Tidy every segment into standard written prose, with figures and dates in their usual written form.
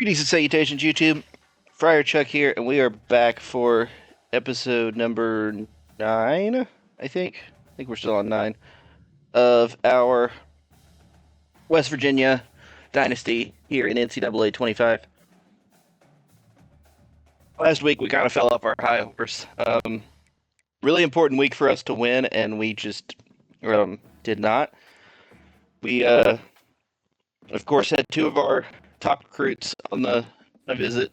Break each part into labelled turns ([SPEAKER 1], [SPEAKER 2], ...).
[SPEAKER 1] Greetings and salutations, YouTube. Friar Chuck here, and we are back for episode number 9, I think. I think we're still on 9 of our West Virginia Dynasty here in NCAA 25. Last week we kind of fell off our high horse. Really important week for us to win, and we just did not. We, of course, had two of our top recruits on the visit.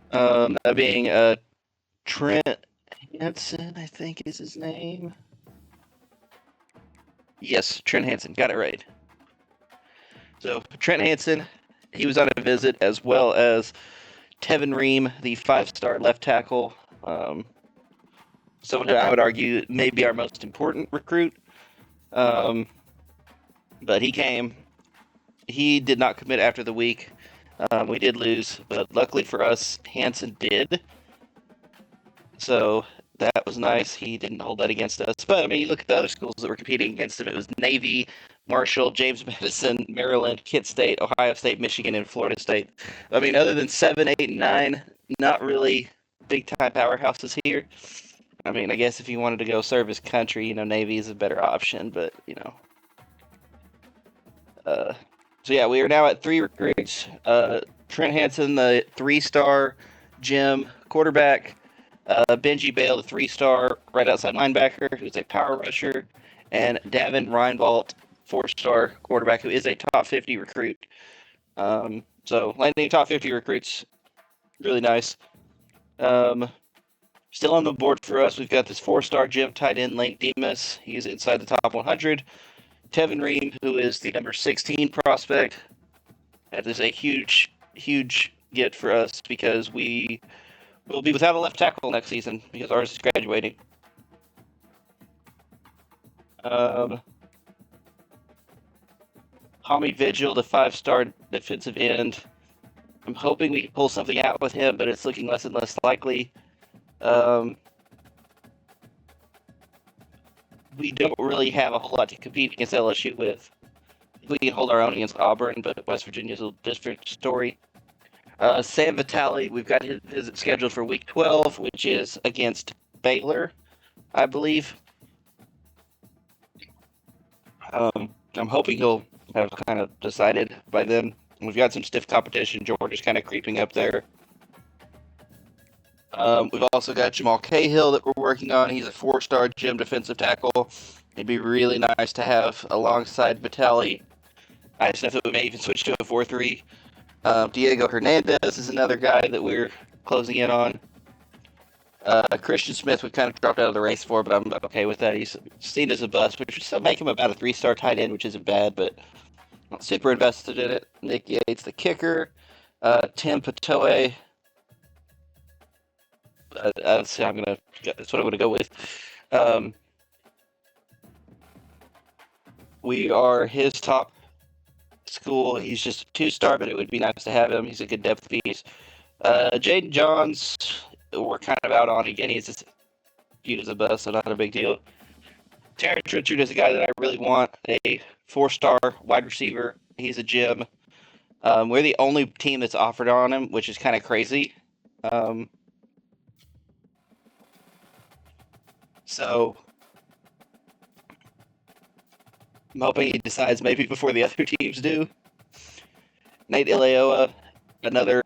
[SPEAKER 1] That being Trent Hansen, I think is his name. Yes, Trent Hansen, got it right. So Trent Hansen, he was on a visit, as well as Tevin Ream, the 5-star left tackle. Someone I would argue may be our most important recruit. But he came. He did not commit after the week. We did lose, but luckily for us, Hansen did. So that was nice. He didn't hold that against us. But, I mean, you look at the other schools that were competing against him. It was Navy, Marshall, James Madison, Maryland, Kent State, Ohio State, Michigan, and Florida State. I mean, other than 7, 8, and 9, not really big-time powerhouses here. I mean, I guess if you wanted to go serve his country, Navy is a better option. But, so, yeah, we are now at 3 recruits. Trent Hansen, the 3-star gym quarterback. Benji Bale, the 3-star right outside linebacker, who's a power rusher, and Davin Reinbold, 4-star quarterback, who is a top 50 recruit. So landing top 50 recruits, really nice. Still on the board for us, we've got this 4-star gym tight end, Lane Demas. He's inside the top 100. Tevin Ream, who is the number 16 prospect. That is a huge, huge get for us because we will be without a left tackle next season because ours is graduating. Tommy Vigil, the 5-star defensive end. I'm hoping we can pull something out with him, but it's looking less and less likely. We don't really have a whole lot to compete against LSU with. We can hold our own against Auburn, but West Virginia's a different story. Sam Vitale, we've got his visit scheduled for week 12, which is against Baylor, I believe. I'm hoping he'll have kind of decided by then. We've got some stiff competition. Georgia's kind of creeping up there. We've also got Jamal Cahill that we're working on. He's a 4-star gym defensive tackle. It'd be really nice to have alongside Vitale. Nice enough that we may even switch to a 4-3. Diego Hernandez is another guy that we're closing in on. Christian Smith, we kind of dropped out of the race for, but I'm okay with that. He's seen as a bust, which would still make him about a 3-star tight end, which isn't bad, but I'm not super invested in it. Nick Yates, the kicker. Tim Patoe. That's what I'm going to go with. We are his top school. He's just a 2-star, but it would be nice to have him. He's a good depth piece. Jaden Johns, we're kind of out on again. He's just viewed as a bust, so not a big deal. Terrence Richard is a guy that I really want, a 4-star wide receiver. He's a gym. We're the only team that's offered on him, which is kind of crazy. So I'm hoping he decides maybe before the other teams do. Nate Ileoa, another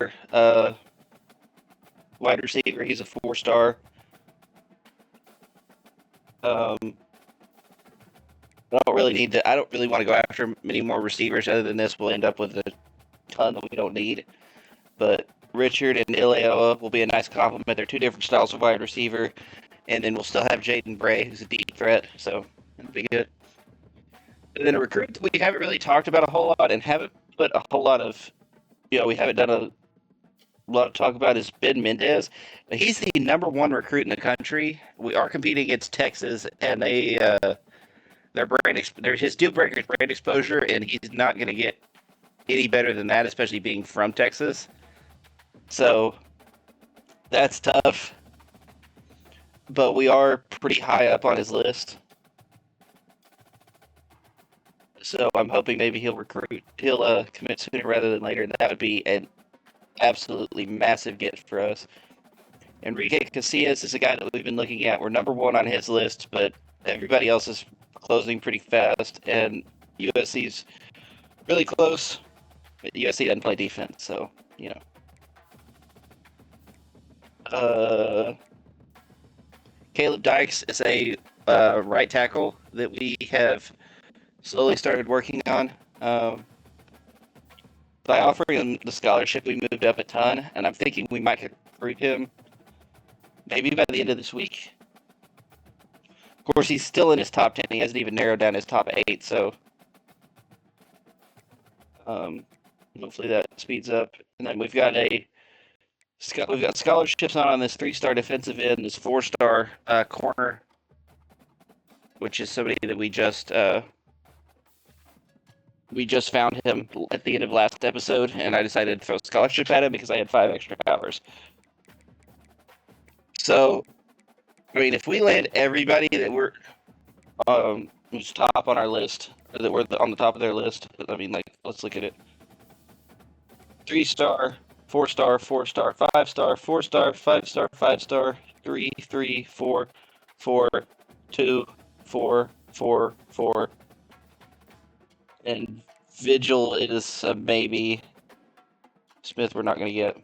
[SPEAKER 1] wide receiver. He's a 4-star. I don't really want to go after many more receivers other than this. We'll end up with a ton that we don't need. But Richard and Ileoa will be a nice compliment. They're 2 different styles of wide receiver. And then we'll still have Jaden Bray, who's a deep threat. So it'll be good. And then a recruit that we haven't really talked about a whole lot and haven't put a whole lot of, we haven't done a lot of talk about is Ben Mendez. He's the number 1 recruit in the country. We are competing against Texas, and their his deal breaker is brand exposure, and he's not going to get any better than that, especially being from Texas. So that's tough. But we are pretty high up on his list. So I'm hoping maybe he'll commit sooner rather than later. And that would be an absolutely massive get for us. Enrique Casillas is a guy that we've been looking at. We're number one on his list, but everybody else is closing pretty fast, and USC's really close. But USC doesn't play defense, so you know. Caleb Dykes is a right tackle that we have slowly started working on. By offering him the scholarship, we moved up a ton, and I'm thinking we might recruit him maybe by the end of this week. Of course, he's still in his top 10. He hasn't even narrowed down his top 8, so hopefully that speeds up. And then we've got scholarships on this 3-star defensive end, this 4-star corner, which is somebody that we just found him at the end of last episode, and I decided to throw a scholarship at him because I had 5 extra hours. So, I mean, if we land everybody that we're who's top on our list, or that we're on the top of their list, I mean, like, let's look at it. 3-star, 4-star, 4-star, 5-star, 4-star, 5-star, 5-star, 3, 3, 4, 4, 2, 4, 4, 4. And Vigil is a maybe. Smith, we're not going to get.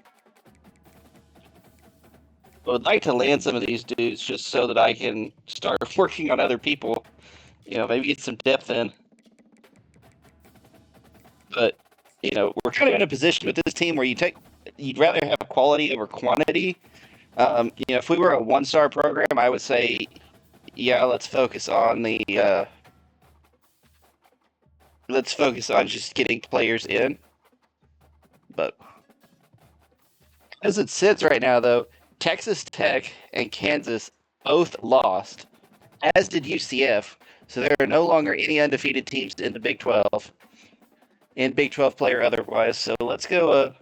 [SPEAKER 1] I would like to land some of these dudes just so that I can start working on other people. You know, maybe get some depth in. But, you know, we're kind of in a position with this team where you'd rather have quality over quantity. You know, if we were a 1-star program, I would say, yeah, let's focus on just getting players in. But as it sits right now, though, Texas Tech and Kansas both lost, as did UCF. So there are no longer any undefeated teams in the Big 12, in Big 12 play or otherwise. So let's go.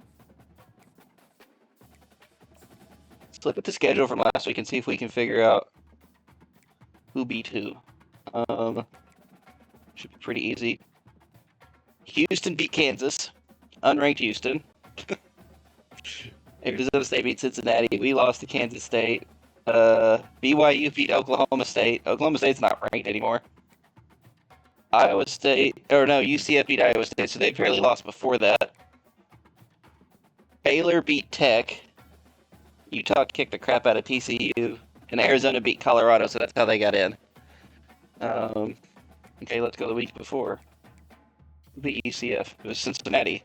[SPEAKER 1] Let's look at the schedule from last week and see if we can figure out who beat who. Should be pretty easy. Houston beat Kansas, unranked Houston. Arizona State beat Cincinnati. We lost to Kansas State. BYU beat Oklahoma State. Oklahoma State's not ranked anymore. UCF beat Iowa State, so they barely lost before that. Baylor beat Tech. Utah kicked the crap out of TCU. And Arizona beat Colorado, so that's how they got in. Okay, let's go the week before. Beat UCF. It was Cincinnati.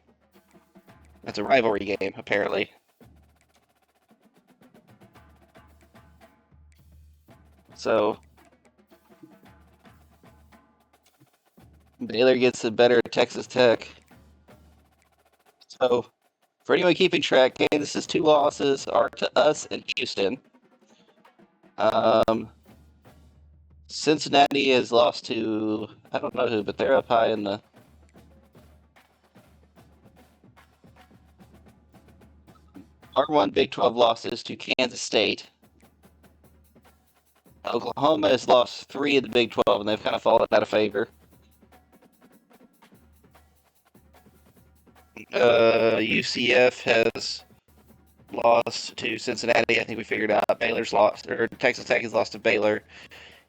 [SPEAKER 1] That's a rivalry game, apparently. So Baylor gets the better Texas Tech. So for anyone keeping track, Kansas's 2 losses are to us and Houston. Cincinnati has lost to, I don't know who, but they're up high in the... Our 1 Big 12 losses to Kansas State. Oklahoma has lost 3 in the Big 12, and they've kind of fallen out of favor. UCF has lost to Cincinnati. I think we figured out Baylor's lost, or Texas Tech has lost to Baylor.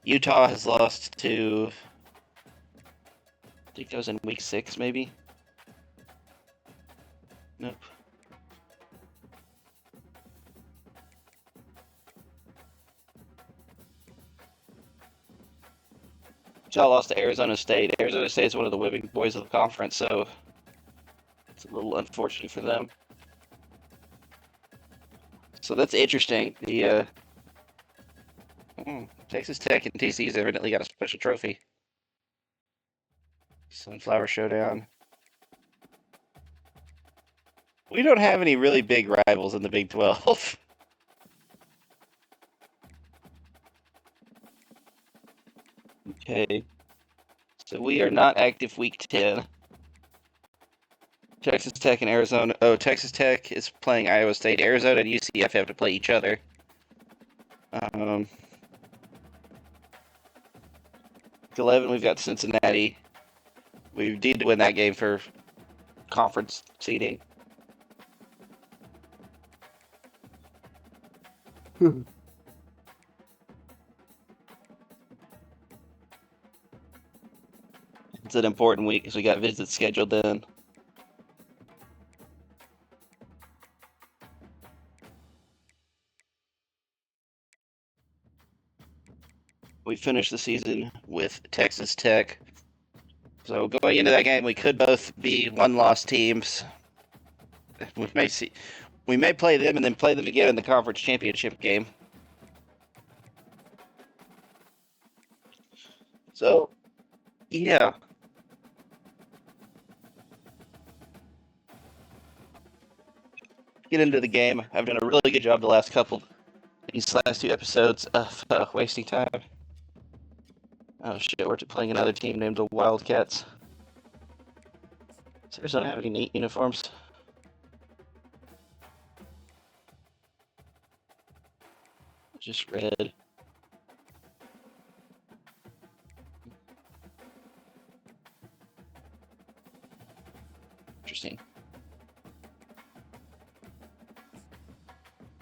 [SPEAKER 1] Utah has lost to, I think that was in week 6, maybe. Nope. Utah lost to Arizona State. Arizona State is one of the whipping boys of the conference, so it's a little unfortunate for them. So that's interesting. The Texas Tech and TCU's evidently got a special trophy. Sunflower Showdown. We don't have any really big rivals in the Big 12. Okay. So we are not active week 10. Texas Tech and Arizona. Oh, Texas Tech is playing Iowa State. Arizona and UCF have to play each other. Week 11, we've got Cincinnati. We need to win that game for conference seeding. It's an important week because we got visits scheduled in. We finished the season with Texas Tech. So going into that game, we could both be one-loss teams. We may play them and then play them again in the conference championship game. So, yeah. Get into the game. I've done a really good job these last two episodes of wasting time. Oh shit, we're playing another team named the Wildcats. Does Arizona have any neat uniforms? Just red. Interesting.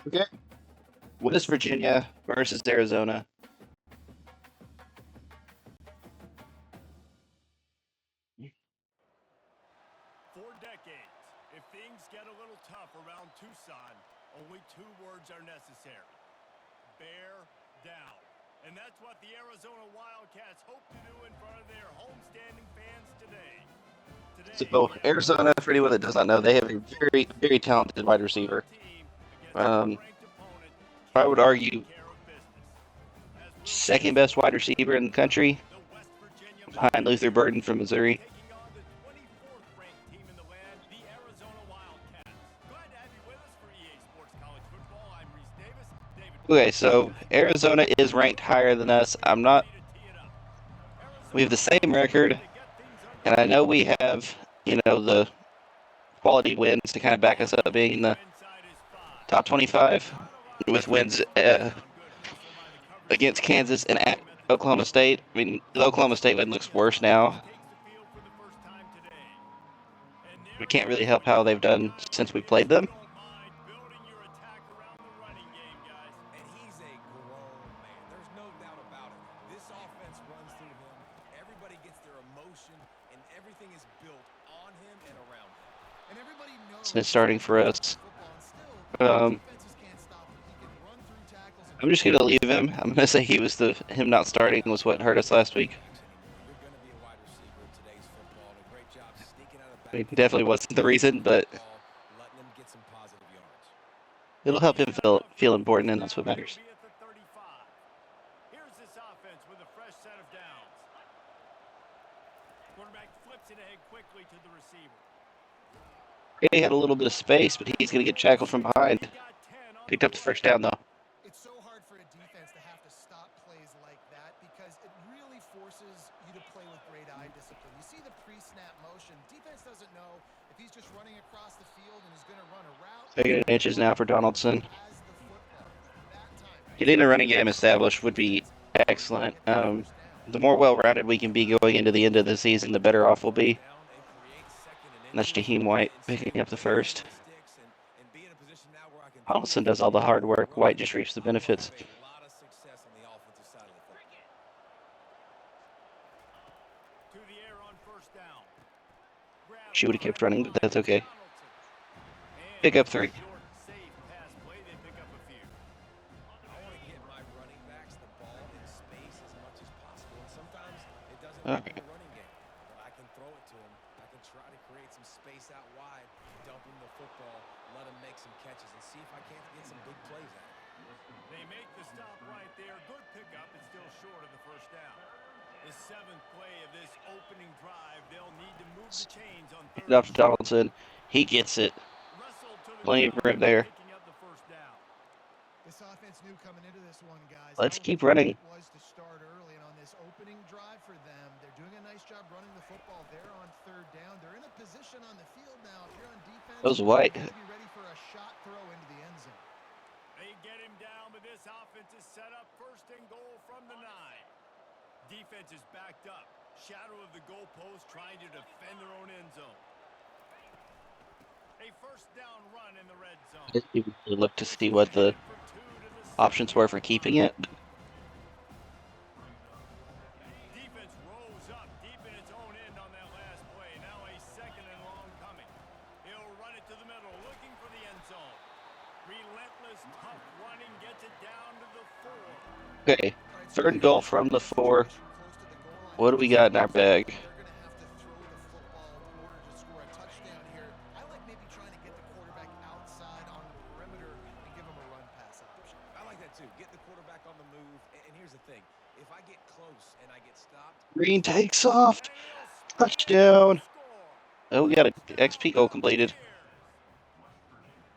[SPEAKER 1] Okay. West Virginia versus Arizona.
[SPEAKER 2] For decades, if things get a little tough around Tucson, only two words are necessary. Bear down. And that's what the Arizona Wildcats hope to do in front of their homestanding fans today.
[SPEAKER 1] So Arizona, for anyone that does not know, they have a very, very talented wide receiver. I would argue second best wide receiver in the country, behind Luther Burden from Missouri. Okay, so Arizona is ranked higher than us. We have the same record, and I know we have, the quality wins to kind of back us up being in the top 25 with wins against Kansas and at Oklahoma State. I mean, the Oklahoma State win looks worse now. We can't really help how they've done since we played them. It's starting for us. I'm just gonna leave him. I'm gonna say him not starting was what hurt us last week. I mean, definitely wasn't the reason, but it'll help him feel important, and that's what matters.
[SPEAKER 2] Here's this offense with a fresh set of downs. Quarterback flips it ahead quickly to the receiver.
[SPEAKER 1] He had a little bit of space, but he's going to get tackled from behind. Picked up the first down, though.
[SPEAKER 3] It's so hard for a defense to have to stop plays like that because it really forces you to play with great eye discipline. You see the pre-snap motion. Defense doesn't know if he's just running across the field and he's going to run a route.
[SPEAKER 1] Taking inches now for Donaldson. Getting a running game established would be excellent. The more well-rounded we can be going into the end of the season, the better off we'll be. And that's Jaheim White picking up the first. Donaldson does all the hard work. White just reaps the benefits. She would have kept running, but that's okay. Pick up 3. Okay.
[SPEAKER 2] They make the stop right there. Good pickup. It's still short of the first down. The 7th play of this opening drive. They'll need to move the chains on third.
[SPEAKER 1] Get off to Donaldson. He gets it. Plenty of room there.
[SPEAKER 3] This offense knew coming into this one, guys.
[SPEAKER 1] Let's keep running.
[SPEAKER 3] Was to start early, and on this opening drive for them, they're doing a nice job running the football. They're on third down. They're in a position on the field now. If you're on defense,
[SPEAKER 1] that was White.
[SPEAKER 3] Be ready for a shot throw into the end zone.
[SPEAKER 2] They get him down, but this offense is set up first and goal from the 9. Defense is backed up. Shadow of the goalpost trying to defend their own end zone. A first down run in the red zone.
[SPEAKER 1] You look to see what the options were for keeping it.
[SPEAKER 2] Defense rose up deep in its own end on that last play. Now a second and long coming. He'll run it to the middle, looking for the end zone. Relentless, tough running gets it down to the 4.
[SPEAKER 1] Okay,
[SPEAKER 3] All right, so
[SPEAKER 1] 3rd and
[SPEAKER 3] they have
[SPEAKER 1] goal
[SPEAKER 3] a
[SPEAKER 1] from the 4.
[SPEAKER 3] situation close to the goal line.
[SPEAKER 1] What do we got in our bag?
[SPEAKER 3] They're going to have to throw the football in order to score a touchdown here. I like maybe trying to get the quarterback outside on the perimeter and give him a run pass option.
[SPEAKER 4] I like that too. Get the quarterback on the move. And here's the thing. If I get close and I get stopped,
[SPEAKER 1] Green takes off.
[SPEAKER 2] And he'll spin
[SPEAKER 1] Touchdown.
[SPEAKER 2] and score.
[SPEAKER 1] Oh, we got an XP goal
[SPEAKER 2] Touchdown
[SPEAKER 1] completed.
[SPEAKER 2] Bears.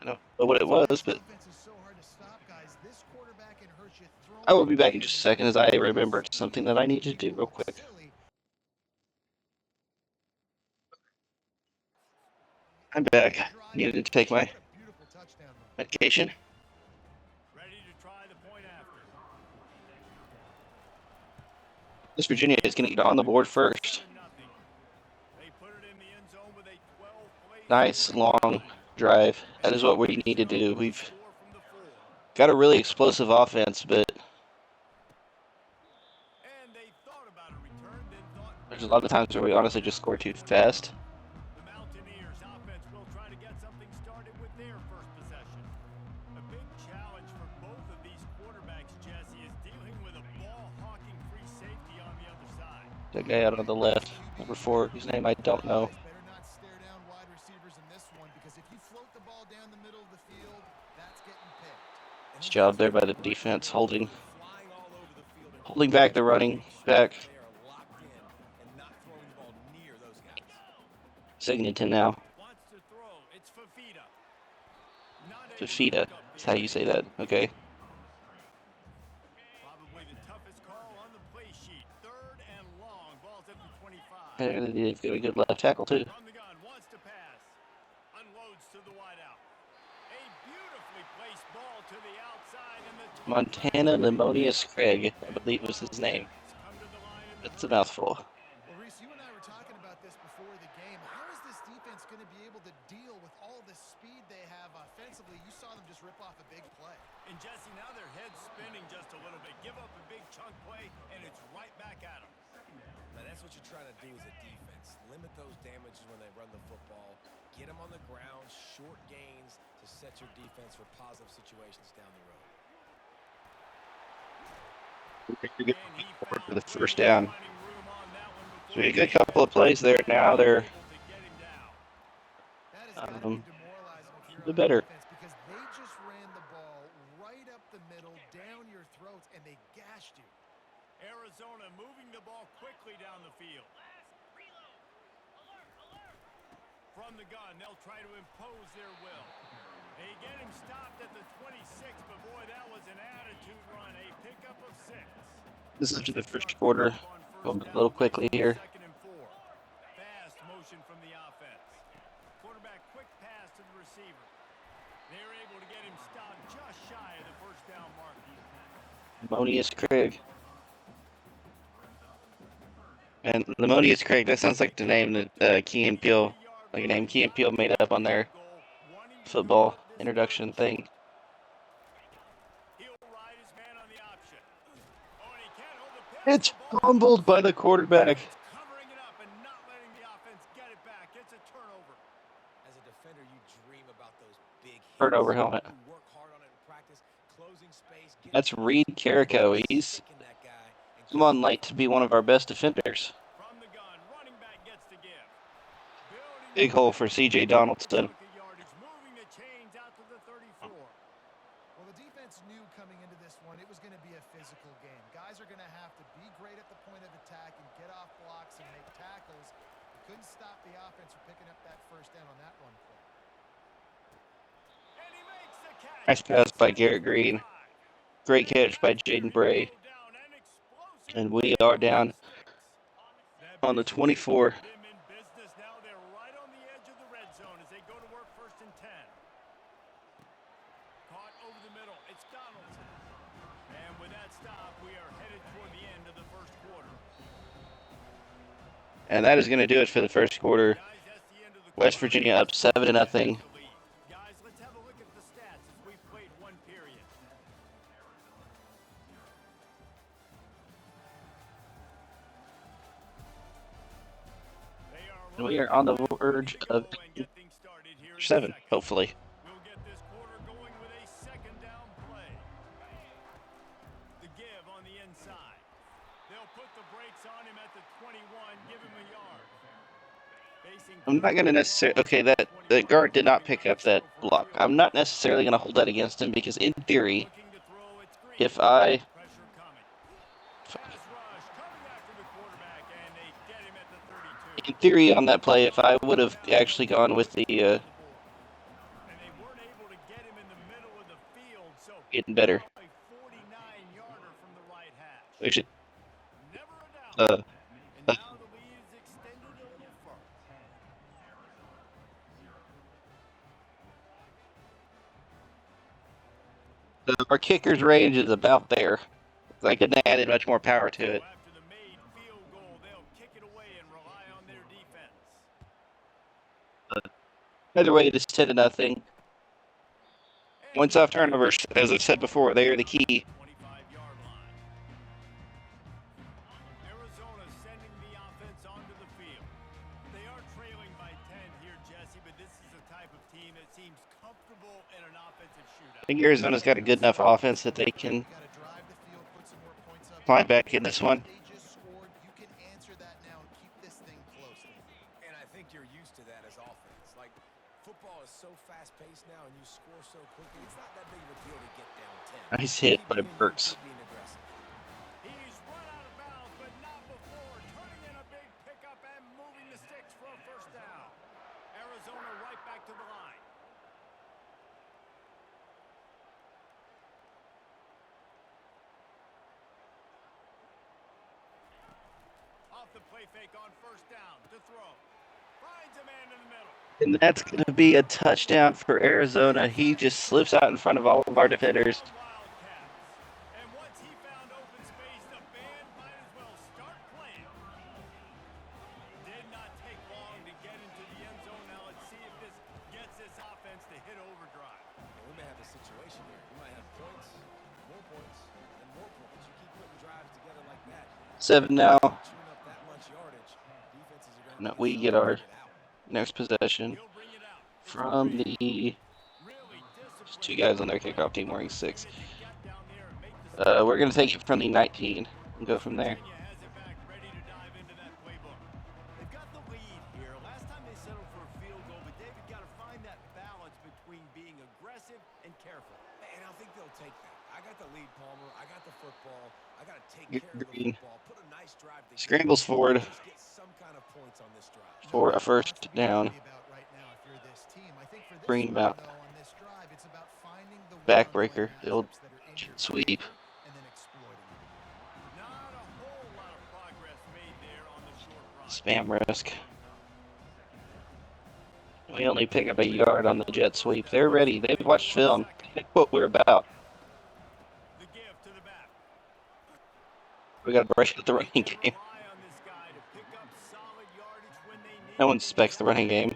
[SPEAKER 1] I don't know what it was, but
[SPEAKER 3] Defense is so hard to stop, guys. This quarterback can hurt you
[SPEAKER 1] I will
[SPEAKER 3] throwing
[SPEAKER 1] be
[SPEAKER 3] the
[SPEAKER 1] back in
[SPEAKER 3] ball
[SPEAKER 1] just a
[SPEAKER 3] in
[SPEAKER 1] second as I remembered
[SPEAKER 3] space.
[SPEAKER 1] something that I need to do real quick.
[SPEAKER 3] Silly.
[SPEAKER 1] I'm back. Needed to take my
[SPEAKER 3] What a beautiful touchdown run.
[SPEAKER 1] medication.
[SPEAKER 2] Ready to try the point after.
[SPEAKER 1] West Virginia is going to get on the board first.
[SPEAKER 2] 7-0. They put it in the end zone with a 12-play
[SPEAKER 1] Nice long drive. That is what we need to do. We've
[SPEAKER 2] score from the 4.
[SPEAKER 1] got a really explosive offense, but
[SPEAKER 2] And they thought about a return, then thought
[SPEAKER 1] there's a lot of times where we honestly just score too fast.
[SPEAKER 2] the Mountaineers offense will try to get something started with their first possession. A big challenge for both of these quarterbacks, Jesse, is dealing with a ball-hawking free safety on the other side.
[SPEAKER 1] That guy out on the left, number 4, whose name I don't know.
[SPEAKER 3] Better not stare down wide receivers in this one because if you float the ball down the middle of the field, that's getting picked.
[SPEAKER 1] Nice job there by the defense, holding back the running back.
[SPEAKER 4] they are locked in and not throwing the ball near those guys.
[SPEAKER 1] 2nd and 10 now.
[SPEAKER 2] Wants to throw. It's Fafita. Not able to
[SPEAKER 1] Fafita,
[SPEAKER 2] pick up
[SPEAKER 1] that's
[SPEAKER 2] the
[SPEAKER 1] how you say that. Okay.
[SPEAKER 2] Probably the toughest call on the play sheet. 3rd and long. Ball's at the 25.
[SPEAKER 1] They've got a good left tackle, too.
[SPEAKER 2] From the gun, wants to pass. Unloads to the wideout. A beautifully placed ball to the outside and the
[SPEAKER 1] Montana Lemonius Craig, I believe was his name.
[SPEAKER 2] come to the line in the
[SPEAKER 1] That's a mouthful.
[SPEAKER 3] Well, Reese, you and I were talking about this before the game. How is this defense going to be able to deal with all the speed they have offensively? You saw them just rip off a big play.
[SPEAKER 2] And Jesse, now their head's spinning just a little bit. Give up a big chunk play, and it's right back at them.
[SPEAKER 4] Now that's what you're trying to do as a defense. Limit those damages when they run the football. Get them on the ground, short gains to set your defense for positive situations down the road.
[SPEAKER 1] We're good for the first down. So we got a couple of plays there now. They're
[SPEAKER 3] That has got to be demoralizing if you're
[SPEAKER 1] the
[SPEAKER 3] on
[SPEAKER 1] better.
[SPEAKER 3] defense because they just ran the ball right up the middle, down your throats, and they gashed you.
[SPEAKER 2] Arizona moving the ball quickly down the field. From the gun, they'll try to impose their will. They get him stopped at the 26, but boy, that was an attitude run. A pickup of 6.
[SPEAKER 1] This is after the first quarter. Going a little quickly here.
[SPEAKER 2] 2nd and 4. Fast motion from the offense. Quarterback quick pass to the receiver. They're able to get him stopped just shy of the first down mark.
[SPEAKER 1] Lemonius Craig. And Lemonius Craig, that sounds like the name that Key and Peele, like a name Key and Peele made up on their football introduction thing.
[SPEAKER 2] He'll ride his man on the option. Oh, and he can't hold the pitch.
[SPEAKER 1] It's fumbled by the quarterback.
[SPEAKER 2] Covering it up and not letting the offense get it back. It's a turnover.
[SPEAKER 4] As a defender, you dream about those big hits.
[SPEAKER 1] Turnover helmet.
[SPEAKER 4] You work hard on it in practice, closing space.
[SPEAKER 1] That's Reed Carrico. He's come on late to be one of our best defenders.
[SPEAKER 2] From the gun, running back gets to give.
[SPEAKER 1] Big hole for C.J. Donaldson.
[SPEAKER 2] Moving the chains out to the 34.
[SPEAKER 3] Well, the defense knew coming into this one it was going to be a physical game. Guys are going to have to be great at the point of attack and get off blocks and make tackles. They couldn't stop the offense from picking up that first down on that run play.
[SPEAKER 2] And he makes the catch.
[SPEAKER 1] Nice pass by Garrett Green. Great catch by Jaden Bray. And we are down on the 24.
[SPEAKER 2] Them in business now. They're right on the edge of the red zone as they go to work 1st and 10. Caught over the middle. It's Donaldson. And with that stop, we are headed toward the end of the first quarter.
[SPEAKER 1] And that is going to do it for the first quarter.
[SPEAKER 2] Guys, that's the end of the
[SPEAKER 1] West
[SPEAKER 2] quarter.
[SPEAKER 1] Virginia up 7-0.
[SPEAKER 2] Guys, let's have a look at the stats as we played one period.
[SPEAKER 1] And we are on the verge of 7, hopefully.
[SPEAKER 2] We'll get this quarter going with a second down play. The give on the inside. They'll put the brakes on him at the 21, give him a yard.
[SPEAKER 1] I'm not going to necessarily... Okay, the guard did not pick up that block. I'm not necessarily going to hold that against him because, in theory, if I... In theory, on that play, if I would have actually gone with the... getting better. We should... Our kicker's range is about there. I could have added much more power to it. Either way, it is 10-0. Points off turnovers, as I've said before, they are the key.
[SPEAKER 2] Arizona sending the offense onto the field. They are trailing by 10 here, Jesse, but this is a type of team that seems comfortable in an offensive shootout.
[SPEAKER 1] I think Arizona's got a good enough offense that they can climb back in this one.
[SPEAKER 3] They just scored. You can answer that now and keep this thing close.
[SPEAKER 4] And I think you're used to that as offense. Like, football is so fast-paced now and you score so quickly, it's not that big of a deal to get down 10.
[SPEAKER 1] Nice hit by Burks.
[SPEAKER 2] He's run out of bounds, but not before turning in a big pickup and moving the sticks for a first down. Arizona right back to the line. Off the play fake on first down to throw. Finds a man in the middle.
[SPEAKER 1] And that's going to be a touchdown for Arizona. He just slips out in front of all of our defenders.
[SPEAKER 2] And once he found open space, the band might as well start playing. Did not take long to get into the end zone. Now let's see if this gets this offense to hit overdrive.
[SPEAKER 4] We may have a situation here. We might have points, and more points. You keep putting drives together like that.
[SPEAKER 1] 7 now.
[SPEAKER 4] Chewing up that much yardage. Defenses are going to
[SPEAKER 1] No, we get our next possession from the... There's 2 guys on their kickoff team wearing 6. We're going to take it from the 19 and go from there.
[SPEAKER 2] They've got the lead here. Last time they settled for a field goal, but David got to find that balance between being aggressive and careful.
[SPEAKER 4] And I think they'll take that. I got the lead, Palmer. I got the football. I got to take
[SPEAKER 1] Get
[SPEAKER 4] care of the
[SPEAKER 1] Green.
[SPEAKER 4] football. Put a nice drive together.
[SPEAKER 1] Scrambles forward
[SPEAKER 4] Just get some kind of points on this drive.
[SPEAKER 1] for a first down. Bring him out. Backbreaker. He'll sweep. Spam risk. We only pick up a yard on the jet sweep. They're ready. They've watched film. They know what we're about. We got to break up the running game. No one suspects the running game.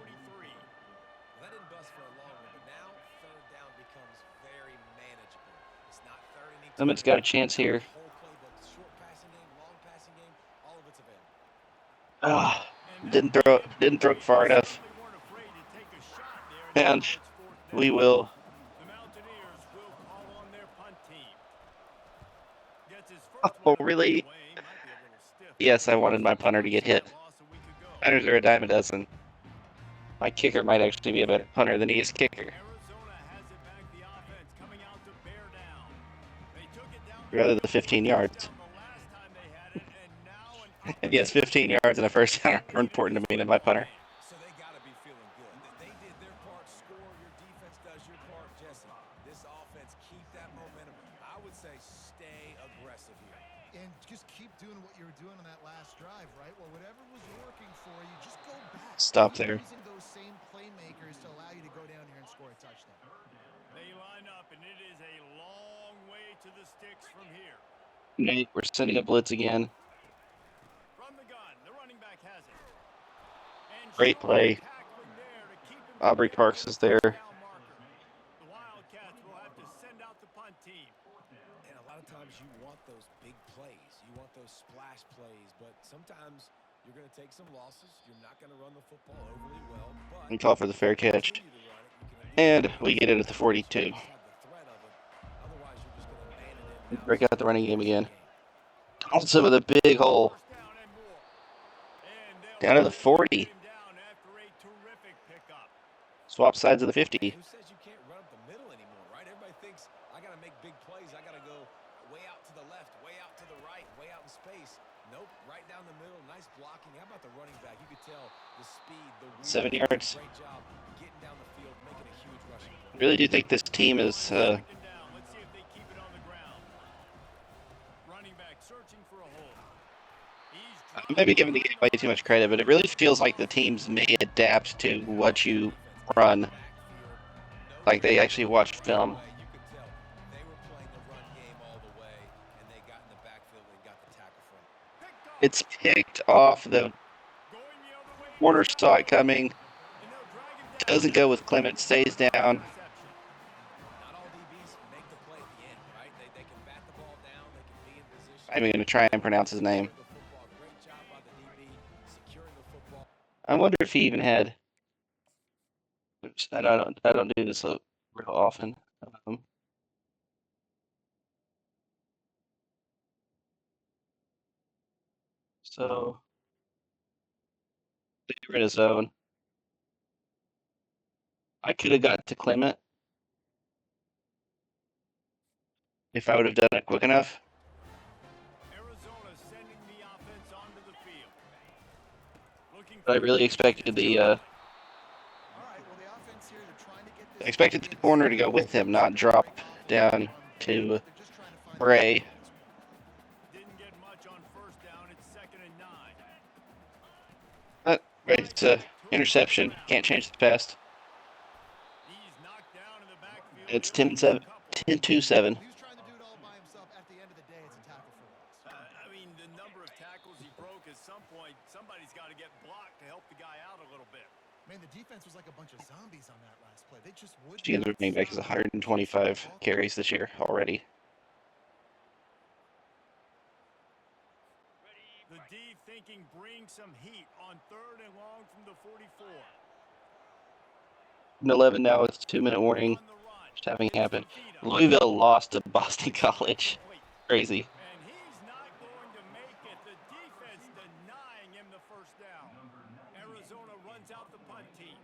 [SPEAKER 4] That didn't bust for a long one, but now third down becomes very manageable. It's not third and 18.
[SPEAKER 1] Someone's got a chance here.
[SPEAKER 4] Whole playbook, short passing game, long passing game, all of it's available.
[SPEAKER 1] Didn't throw it far enough. And we will. Oh, really? Yes, I wanted my punter to get hit. Punters are a dime a dozen. My kicker might actually be a better punter than he is kicker. Rather than 15 yards. Yes, 15 yards and a first down are more important to me than my punter.
[SPEAKER 4] So they got to be feeling good. They did their part, score, your defense does your part, Jesse. This offense, keep that momentum. I would say stay aggressive here.
[SPEAKER 3] And just keep doing what you were doing on that last drive, right? Well, whatever was working for you, just go back.
[SPEAKER 1] Stop
[SPEAKER 3] Keep
[SPEAKER 1] there.
[SPEAKER 3] using those same playmakers to allow you to go down here and score a touchdown.
[SPEAKER 2] They line up, and it is a long way to the sticks from here.
[SPEAKER 1] Nate, we're sending a blitz again.
[SPEAKER 2] From the gun, the running back has it. And
[SPEAKER 1] Great play. Aubrey Parks is there.
[SPEAKER 2] The Wildcats will have to send out the punt team.
[SPEAKER 4] And a lot of times you want those big plays. You want those splash plays. But sometimes You're going to take some losses. You're not going to run the football overly well, but
[SPEAKER 1] And call for the fair catch.
[SPEAKER 4] continue to run it. You can at least
[SPEAKER 1] And we get in at the 42.
[SPEAKER 4] have the threat of it. Otherwise, you're just going to man it in down
[SPEAKER 1] Break out the running game
[SPEAKER 4] the
[SPEAKER 1] again.
[SPEAKER 4] game.
[SPEAKER 1] Also with a big hole.
[SPEAKER 2] First down and more. And they'll
[SPEAKER 1] Down to the
[SPEAKER 2] finally
[SPEAKER 1] 40.
[SPEAKER 2] get him down after a terrific pickup.
[SPEAKER 1] Swap sides of the
[SPEAKER 4] And
[SPEAKER 1] 50.
[SPEAKER 4] who says you can't run up the middle anymore, right? Everybody thinks I got to make big plays. I got to go way out to the left, way out to the right, way out in space. Nope, right down the middle. Nice blocking. How about the running back? You could tell the speed, the wheel.
[SPEAKER 1] 7 yards.
[SPEAKER 4] Great job getting down the field, making a huge rushing play.
[SPEAKER 1] I really do think this team is
[SPEAKER 2] Second down. Let's see if they keep it on the ground. Running back searching for a hole. He's
[SPEAKER 1] maybe giving the game way too much credit, but it really feels like the teams may adapt to what you run. Like they actually watch film.
[SPEAKER 4] You could tell they were playing the run game all the way, and they got in the backfield and got the tackle from it.
[SPEAKER 2] picked off.
[SPEAKER 1] It's picked off. The
[SPEAKER 2] Going the other way.
[SPEAKER 1] corner saw it coming.
[SPEAKER 2] And they'll drag him down.
[SPEAKER 1] Doesn't go with Clement. Stays down.
[SPEAKER 2] Interception.
[SPEAKER 4] Not all DBs make the play at the end, right? They can bat the ball down, they can be in position.
[SPEAKER 1] I'm going to try and pronounce his name.
[SPEAKER 4] The football, great job by the DB securing the football.
[SPEAKER 1] I wonder if he even had. Oops, I don't do this real often. So they were in a zone. I could have got to Clement if I would have done it quick enough.
[SPEAKER 2] Arizona sending the offense onto the field. Looking
[SPEAKER 1] But I really expected the
[SPEAKER 3] All right, well, the offense here, they're trying to get this.
[SPEAKER 1] expected the corner to go with him, not drop down to
[SPEAKER 3] They're just trying to find
[SPEAKER 1] Bray.
[SPEAKER 2] didn't get much on first down. It's 2nd and 9.
[SPEAKER 1] It's a interception. Can't change the past.
[SPEAKER 2] He's knocked down in the backfield.
[SPEAKER 1] It's 10-7. 10-2-7.
[SPEAKER 3] He was trying to do it all by himself. At the end of the day, it's a tackle for loss.
[SPEAKER 2] I mean, the number of tackles he broke, at some point, somebody's got to get blocked to help the guy out a little bit.
[SPEAKER 3] Man, the defense was like a bunch of zombies on that last play. They just would.
[SPEAKER 1] Chiefs running back is 125 carries this year already.
[SPEAKER 2] The D thinking bring some heat on 3rd and long from the 44.
[SPEAKER 1] 11 now. It's 2-minute warning.
[SPEAKER 2] On the run.
[SPEAKER 1] Just having
[SPEAKER 2] Gets
[SPEAKER 1] happened.
[SPEAKER 2] the feet up.
[SPEAKER 1] Louisville lost to Boston College. Crazy.
[SPEAKER 2] And he's not going to make it. The defense denying him the first down. Arizona runs out the punt team.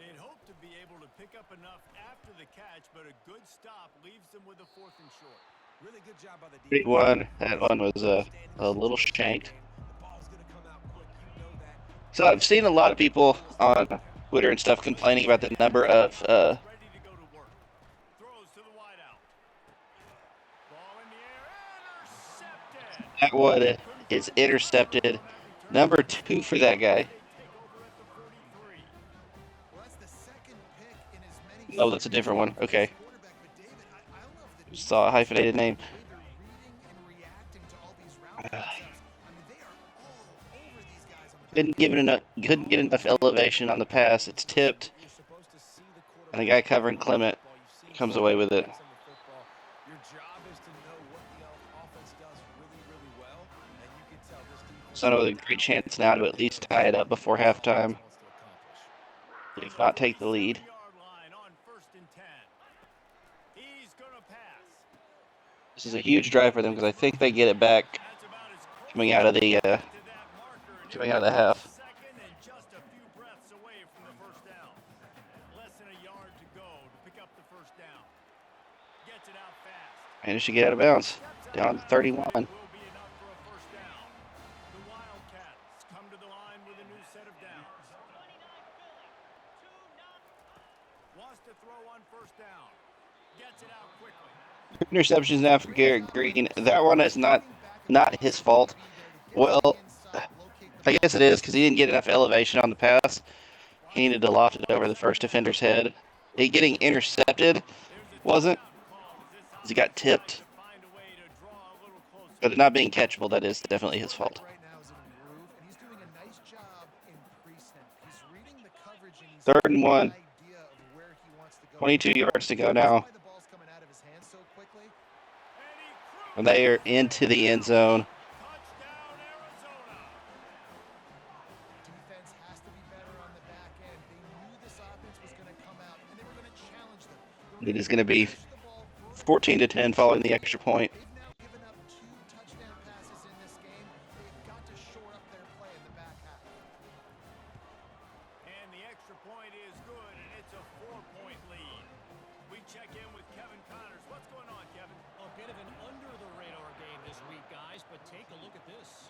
[SPEAKER 2] They'd hope to be able to pick up enough after the catch, but a good stop leaves them with a 4th and short.
[SPEAKER 4] Really good job by the
[SPEAKER 1] Big one. That one was a little shanked.
[SPEAKER 4] The ball's going to come out quick. You know that.
[SPEAKER 1] So I've seen a lot of people on Twitter and stuff complaining about the number of
[SPEAKER 2] Ready to go to work. Throws to the wideout. Ball in the air. Intercepted.
[SPEAKER 1] that one is intercepted. Number 2 for that guy.
[SPEAKER 2] Take over at the 43.
[SPEAKER 3] Well, that's the second pick in as many.
[SPEAKER 1] Oh, that's a different one. Okay.
[SPEAKER 3] Quarterback, but David, I love the
[SPEAKER 1] Just saw a hyphenated name.
[SPEAKER 3] way they're reading and reacting to all these route concepts. I mean, they are all over these guys on the
[SPEAKER 1] Couldn't get enough elevation on the pass. It's tipped,
[SPEAKER 4] You're supposed to see the
[SPEAKER 1] and the guy covering Clement comes away with it.
[SPEAKER 4] Your job is to know what the offense does really, really well, and you can tell this defense.
[SPEAKER 1] So with a great chance now to at least tie it up before halftime, if not take the lead.
[SPEAKER 2] Yard line on 1st and 10. He's going to pass.
[SPEAKER 1] This is a huge drive for them because I think they get it back
[SPEAKER 2] That's about as close
[SPEAKER 1] coming out of the
[SPEAKER 2] to that marker. And
[SPEAKER 1] coming out of the half.
[SPEAKER 2] 2nd and just a few breaths away from the first down. Less than a yard to go to pick up the first down. Gets it out fast.
[SPEAKER 1] Managed to get out of bounds. Down to 31.
[SPEAKER 2] Will be enough for a first down. The Wildcats come to the line with a new set of downs. Wants to throw on first down. Gets it out quickly.
[SPEAKER 1] Interceptions now for Garrett Green. That one is not his fault. Well, I guess it is because he didn't get enough elevation on the pass. He needed to loft it over the first defender's head. It getting intercepted wasn't. He got tipped.
[SPEAKER 2] Find a way to draw a little closer.
[SPEAKER 1] But it not being catchable, that is definitely his fault.
[SPEAKER 3] right now is in a groove, and he's doing a nice job in pre-snap. He's reading the coverage, and he's
[SPEAKER 1] 3rd and
[SPEAKER 3] got
[SPEAKER 1] 1.
[SPEAKER 3] an idea of where he wants to go.
[SPEAKER 1] 22 yards to go
[SPEAKER 3] That's
[SPEAKER 1] now.
[SPEAKER 3] why the ball's coming out of his hands so quickly.
[SPEAKER 2] And he
[SPEAKER 1] And they are into the end zone.
[SPEAKER 2] Touchdown, Arizona.
[SPEAKER 1] It is going to be 14-10 following the extra point.
[SPEAKER 3] They've now given up 2 touchdown passes in this game. They've got to shore up their play in the back half.
[SPEAKER 2] And the extra point is good, and it's a 4-point lead. We check in with Kevin Connors. What's going on, Kevin?
[SPEAKER 5] A bit of an under-the-radar game this week, guys, but take a look at this.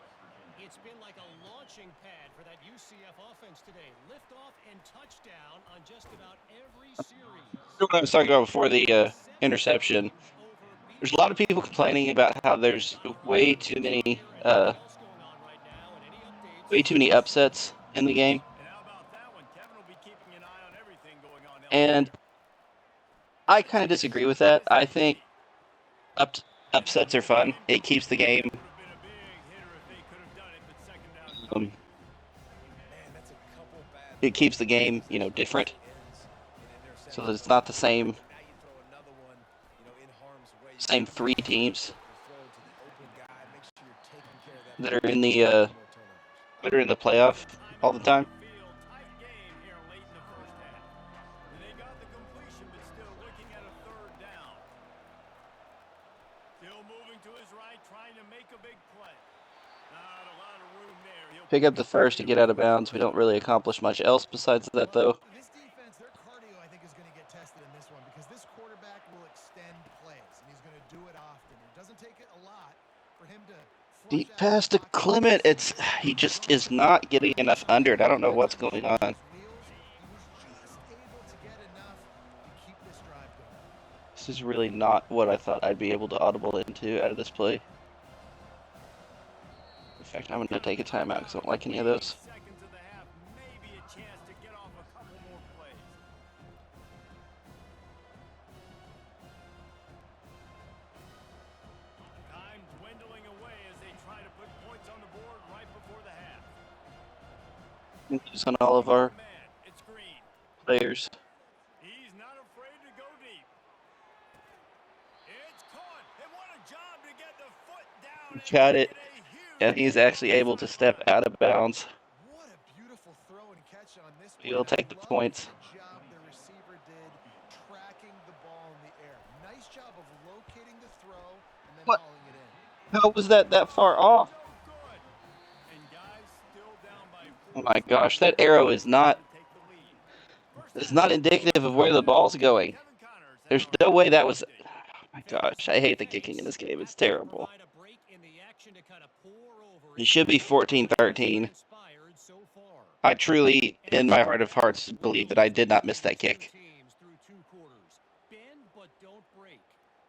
[SPEAKER 5] It's been like a launching pad for that UCF offense today. Liftoff and touchdown on just about every series.
[SPEAKER 1] What I was talking about before the interception. There's a lot of people complaining about how there's way too many upsets in the game.
[SPEAKER 2] And how about that one? Kevin will be keeping an eye on everything going on.
[SPEAKER 1] And I kind of disagree with that. I think upsets are fun. It keeps the game. It keeps the game, different. So that it's not the same 3 teams that are in the playoff all the time. Pick up the first to get out of bounds. We don't really accomplish much else besides that, though.
[SPEAKER 3] This defense, their cardio, I think, is going to get tested in this one because this quarterback will extend plays, and he's going to do it often. It doesn't take it a lot for him to
[SPEAKER 1] Deep pass to Clement. He just is not getting enough under it. I don't know what's going on.
[SPEAKER 3] He was just able to get enough to keep this drive going.
[SPEAKER 1] This is really not what I thought I'd be able to audible into out of this play. In fact, I'm going to take a timeout because I don't like any of those.
[SPEAKER 2] Seconds of the half, maybe a chance to get off a couple more plays. Time dwindling away as they try to put points on the board right before the half.
[SPEAKER 1] Just on all of our
[SPEAKER 2] It's Green.
[SPEAKER 1] players.
[SPEAKER 2] He's not afraid to go deep. It's caught, and what a job to get the foot down.
[SPEAKER 1] Got it. And he's actually able to step out of bounds.
[SPEAKER 3] What a beautiful throw and catch on this one.
[SPEAKER 1] He'll take the points.
[SPEAKER 3] The job the receiver did tracking the ball in the air. Nice job of locating the throw and then
[SPEAKER 1] What?
[SPEAKER 3] hauling it in.
[SPEAKER 1] How was that far off?
[SPEAKER 2] So good. And guys still down by 4.
[SPEAKER 1] Oh my gosh, that arrow is not indicative of where the ball's going. There's no way that was. Oh my gosh, I hate the kicking in this game. It's terrible. It should be 14-13. I truly, in my heart of hearts, believe that I did not miss that kick.
[SPEAKER 5] Bend but don't break.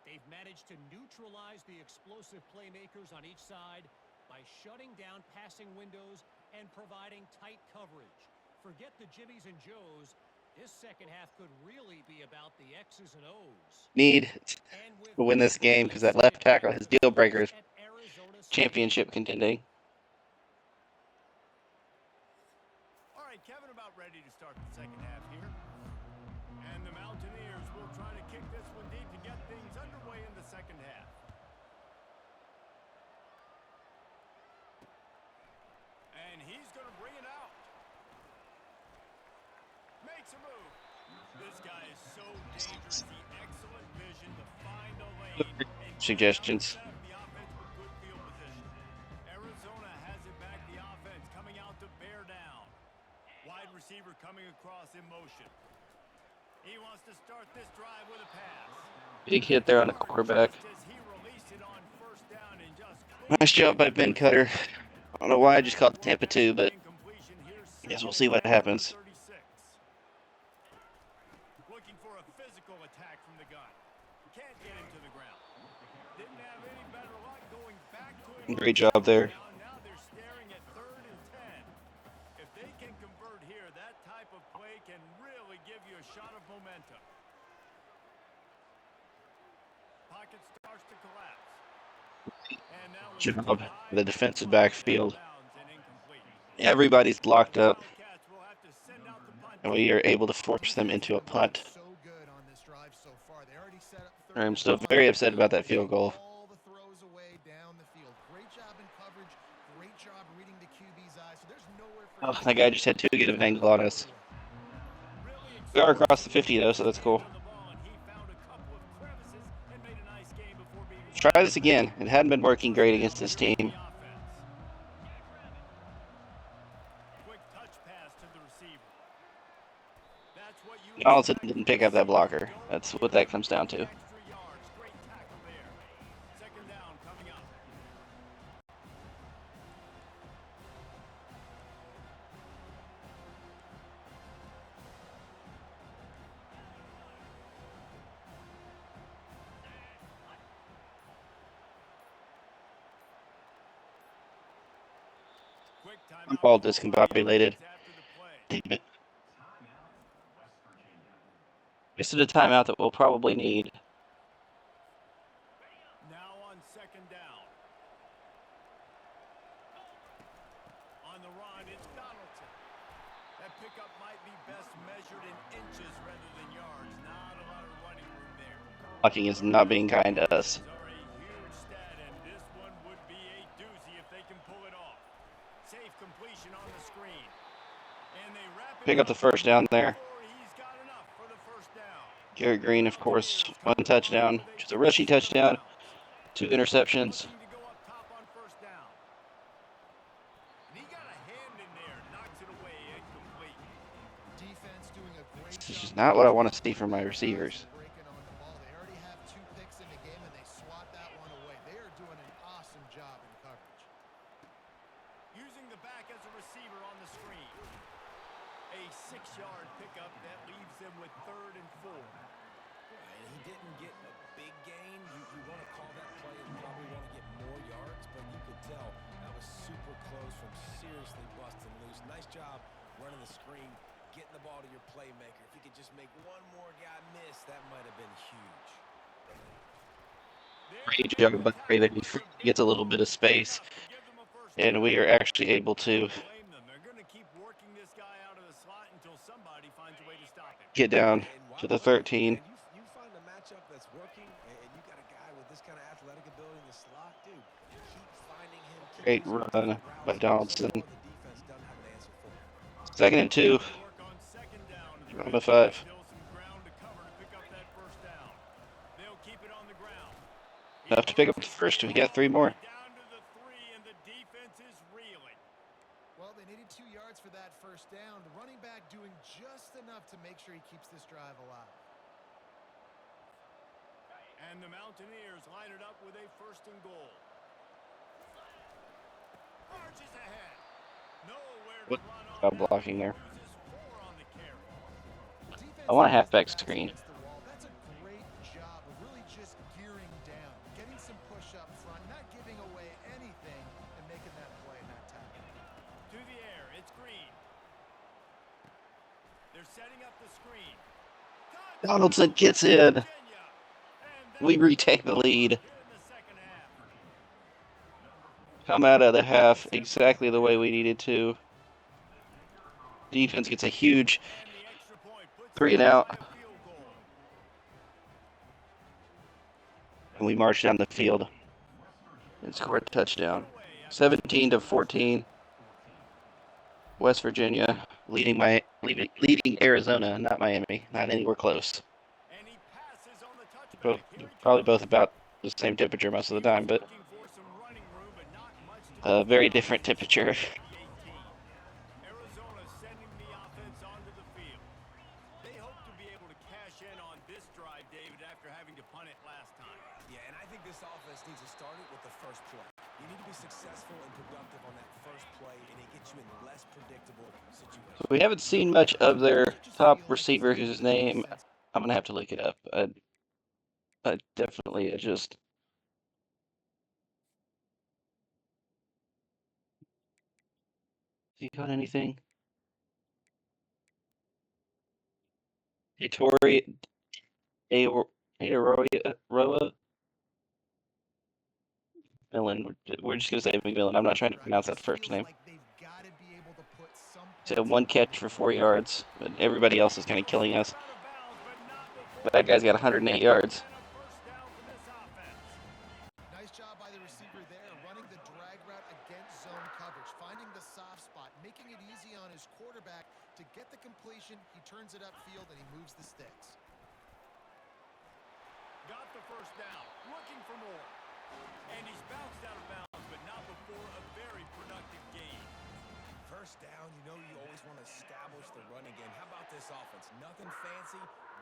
[SPEAKER 5] They've managed to neutralize the explosive playmakers on each side by shutting down passing windows and providing tight coverage. Forget the Jimmies and Joes. This second half could really be about the X's and O's.
[SPEAKER 1] Need to win this game because that left tackle, his deal breaker, is championship contending.
[SPEAKER 2] All right, Kevin, about ready to start the second half here. And the Mountaineers will try to kick this one deep to get things underway in the second half. And he's going to bring it out. Makes a move. This guy is so dangerous. The excellent vision to find a lane.
[SPEAKER 1] Suggestions.
[SPEAKER 2] The offense with good field position. Arizona has it back. The offense coming out to bear down. Wide receiver coming across in motion. He wants to start this drive with a pass.
[SPEAKER 1] Big hit there on the quarterback. Nice job by Ben Cutter. I don't know why I just called Tampa 2, but I guess we'll see what happens.
[SPEAKER 2] Looking for a physical attack from the gun. Can't get him to the ground. Didn't have any better luck going back to him.
[SPEAKER 1] Great job there.
[SPEAKER 2] Now they're staring at 3rd and 10. If they can convert here, that type of play can really give you a shot of momentum. Pocket starts to collapse. And now
[SPEAKER 1] Job, the defensive backfield. Everybody's locked up, and we are able to force them into a punt. I'm still very upset about that field goal. Oh, that guy just had too good of an angle on us. We are across the 50, though, so that's cool. try this again. It hadn't been working great against this team.
[SPEAKER 2] Quick touch pass to the receiver. That's what you
[SPEAKER 1] Donaldson
[SPEAKER 2] expect.
[SPEAKER 1] didn't pick up that blocker. That's what that comes down to.
[SPEAKER 2] Extra yards. Great tackle there. Second down coming up. Quick
[SPEAKER 1] I'm
[SPEAKER 2] timeout
[SPEAKER 1] all
[SPEAKER 2] call by the
[SPEAKER 1] discombobulated.
[SPEAKER 2] offense after the play.
[SPEAKER 1] Damn it. This is a timeout that we'll probably need.
[SPEAKER 2] Now on second down. On the run, it's Donaldson. That pickup might be best measured in inches rather than yards. Not a lot of running room there.
[SPEAKER 1] Blocking is not being kind to us.
[SPEAKER 2] Are a huge stat, and this one would be a doozy if they can pull it off. Safe completion on the screen. And they wrap it
[SPEAKER 1] Pick up the first down there.
[SPEAKER 2] He's got enough for the first down.
[SPEAKER 1] Garrett Green, of course, 1 touchdown, which is a rushing touchdown, 2 interceptions.
[SPEAKER 2] Looking to go up top on first down. And he got a hand in there, knocks it away, incomplete.
[SPEAKER 3] Defense doing a great
[SPEAKER 1] This is
[SPEAKER 3] job.
[SPEAKER 1] not what I want to see from my receivers.
[SPEAKER 3] Breaking on the ball. They already have 2 picks in the game, and they swat that one away. They are doing an awesome job in coverage.
[SPEAKER 2] Using the back as a receiver on the screen. A 6-yard pickup that leaves them with 3rd and 4.
[SPEAKER 4] Right, he didn't get a big gain. You want to call that play and probably want to get more yards, but you could tell that was super close from seriously busting loose. Nice job running the screen, getting the ball to your playmaker. If you could just make one more guy miss, that might have been huge.
[SPEAKER 1] Great job by Gray that he gets a little bit of space, and we are actually able to get down to the 13.
[SPEAKER 4] You find a matchup that's working, and you got a guy with this kind of athletic ability in the slot, dude. Keep finding him.
[SPEAKER 1] Great run by Donaldson. 2nd and 2. On the 5. Enough to pick up the first. We got 3 more.
[SPEAKER 3] Well, they needed 2 yards for that first down. The running back doing just enough to make sure he keeps this drive alive.
[SPEAKER 2] And the Mountaineers line it up with a 1st and goal. Marches ahead. Nowhere to
[SPEAKER 1] What
[SPEAKER 2] run on
[SPEAKER 1] job
[SPEAKER 2] that.
[SPEAKER 1] blocking there?
[SPEAKER 2] Loses 4 on the carry.
[SPEAKER 3] Defense
[SPEAKER 1] I want a
[SPEAKER 3] has
[SPEAKER 1] halfback
[SPEAKER 3] their backs
[SPEAKER 1] screen.
[SPEAKER 3] against the wall. That's a great job of really just gearing down, getting some push up front, not giving away anything, and making that play in that tackle.
[SPEAKER 2] To the air, it's Green. They're setting up the screen.
[SPEAKER 1] Donaldson gets in. We retake the lead. Come out of the half exactly the way we needed to. Defense gets a huge 3 and out. And we march down the field and score a touchdown. 17-14. West Virginia leading Arizona, not Miami, not anywhere close. Probably both about the same temperature most of the time, but very different temperature.
[SPEAKER 2] Arizona sending the offense onto the field. They hope to be able to cash in on this drive, David, after having to punt it last time.
[SPEAKER 4] Yeah, and I think this offense needs to start it with the first play. You need to be successful and productive on that first play, and it gets you in less predictable situations.
[SPEAKER 1] So we haven't seen much of their top receiver, whose name I'm gonna have to look it up. I definitely just. He got anything? Hitori Aoroa Millen. We're just gonna say McMillan. I'm not trying to pronounce that first name. So 1 catch for 4 yards, but everybody else is kind of killing us. But that guy's got 108 yards.
[SPEAKER 3] Nice job by the receiver there, running the drag route against zone coverage, finding the soft spot, making it easy on his quarterback to get the completion. He turns it upfield and he moves the sticks.
[SPEAKER 2] Got the first down, looking for more. And he's bounced out of bounds, but not before a very productive gain.
[SPEAKER 4] First down, you know you always want to establish the running game. How about this offense? Nothing fancy.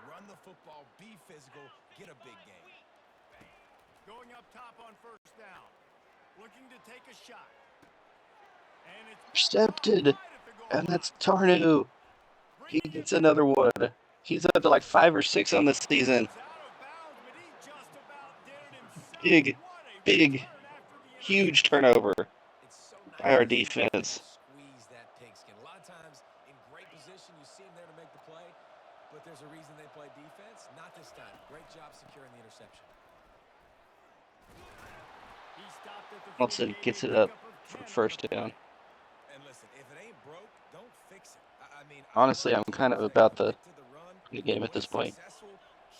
[SPEAKER 4] Run the football, be physical, get a big gain.
[SPEAKER 2] Going up top on first down. Looking to take a shot. And it's
[SPEAKER 1] Intercepted,
[SPEAKER 2] right at the goal
[SPEAKER 1] and
[SPEAKER 2] line.
[SPEAKER 1] that's Tarnu. He
[SPEAKER 2] Bringing it
[SPEAKER 1] gets another one. He's up to like 5 or 6 on the season.
[SPEAKER 2] out of bounds, but he just about did it himself.
[SPEAKER 1] Big,
[SPEAKER 2] What a
[SPEAKER 1] big,
[SPEAKER 2] return after the
[SPEAKER 1] huge
[SPEAKER 2] interception.
[SPEAKER 1] turnover
[SPEAKER 4] It's so
[SPEAKER 1] by
[SPEAKER 4] nice
[SPEAKER 1] our
[SPEAKER 4] to see the defense
[SPEAKER 1] defense.
[SPEAKER 4] squeeze that pigskin. A lot of times in great position, you see them there to make the play, but there's a reason they play defense. Not this time. Great job securing the interception.
[SPEAKER 2] He stopped at the
[SPEAKER 1] Also
[SPEAKER 2] 48,
[SPEAKER 1] gets
[SPEAKER 2] a
[SPEAKER 1] it up
[SPEAKER 2] pickup of
[SPEAKER 1] for
[SPEAKER 2] 10 on
[SPEAKER 1] first
[SPEAKER 2] the
[SPEAKER 1] down.
[SPEAKER 2] play.
[SPEAKER 4] And listen, if it ain't broke, don't fix it. I mean, I
[SPEAKER 1] Honestly,
[SPEAKER 4] love
[SPEAKER 1] I'm kind
[SPEAKER 4] teams
[SPEAKER 1] of
[SPEAKER 4] that
[SPEAKER 1] about the
[SPEAKER 4] commit to the run,
[SPEAKER 1] game
[SPEAKER 4] and
[SPEAKER 1] at
[SPEAKER 4] when
[SPEAKER 1] this
[SPEAKER 4] it's
[SPEAKER 1] point.
[SPEAKER 4] successful,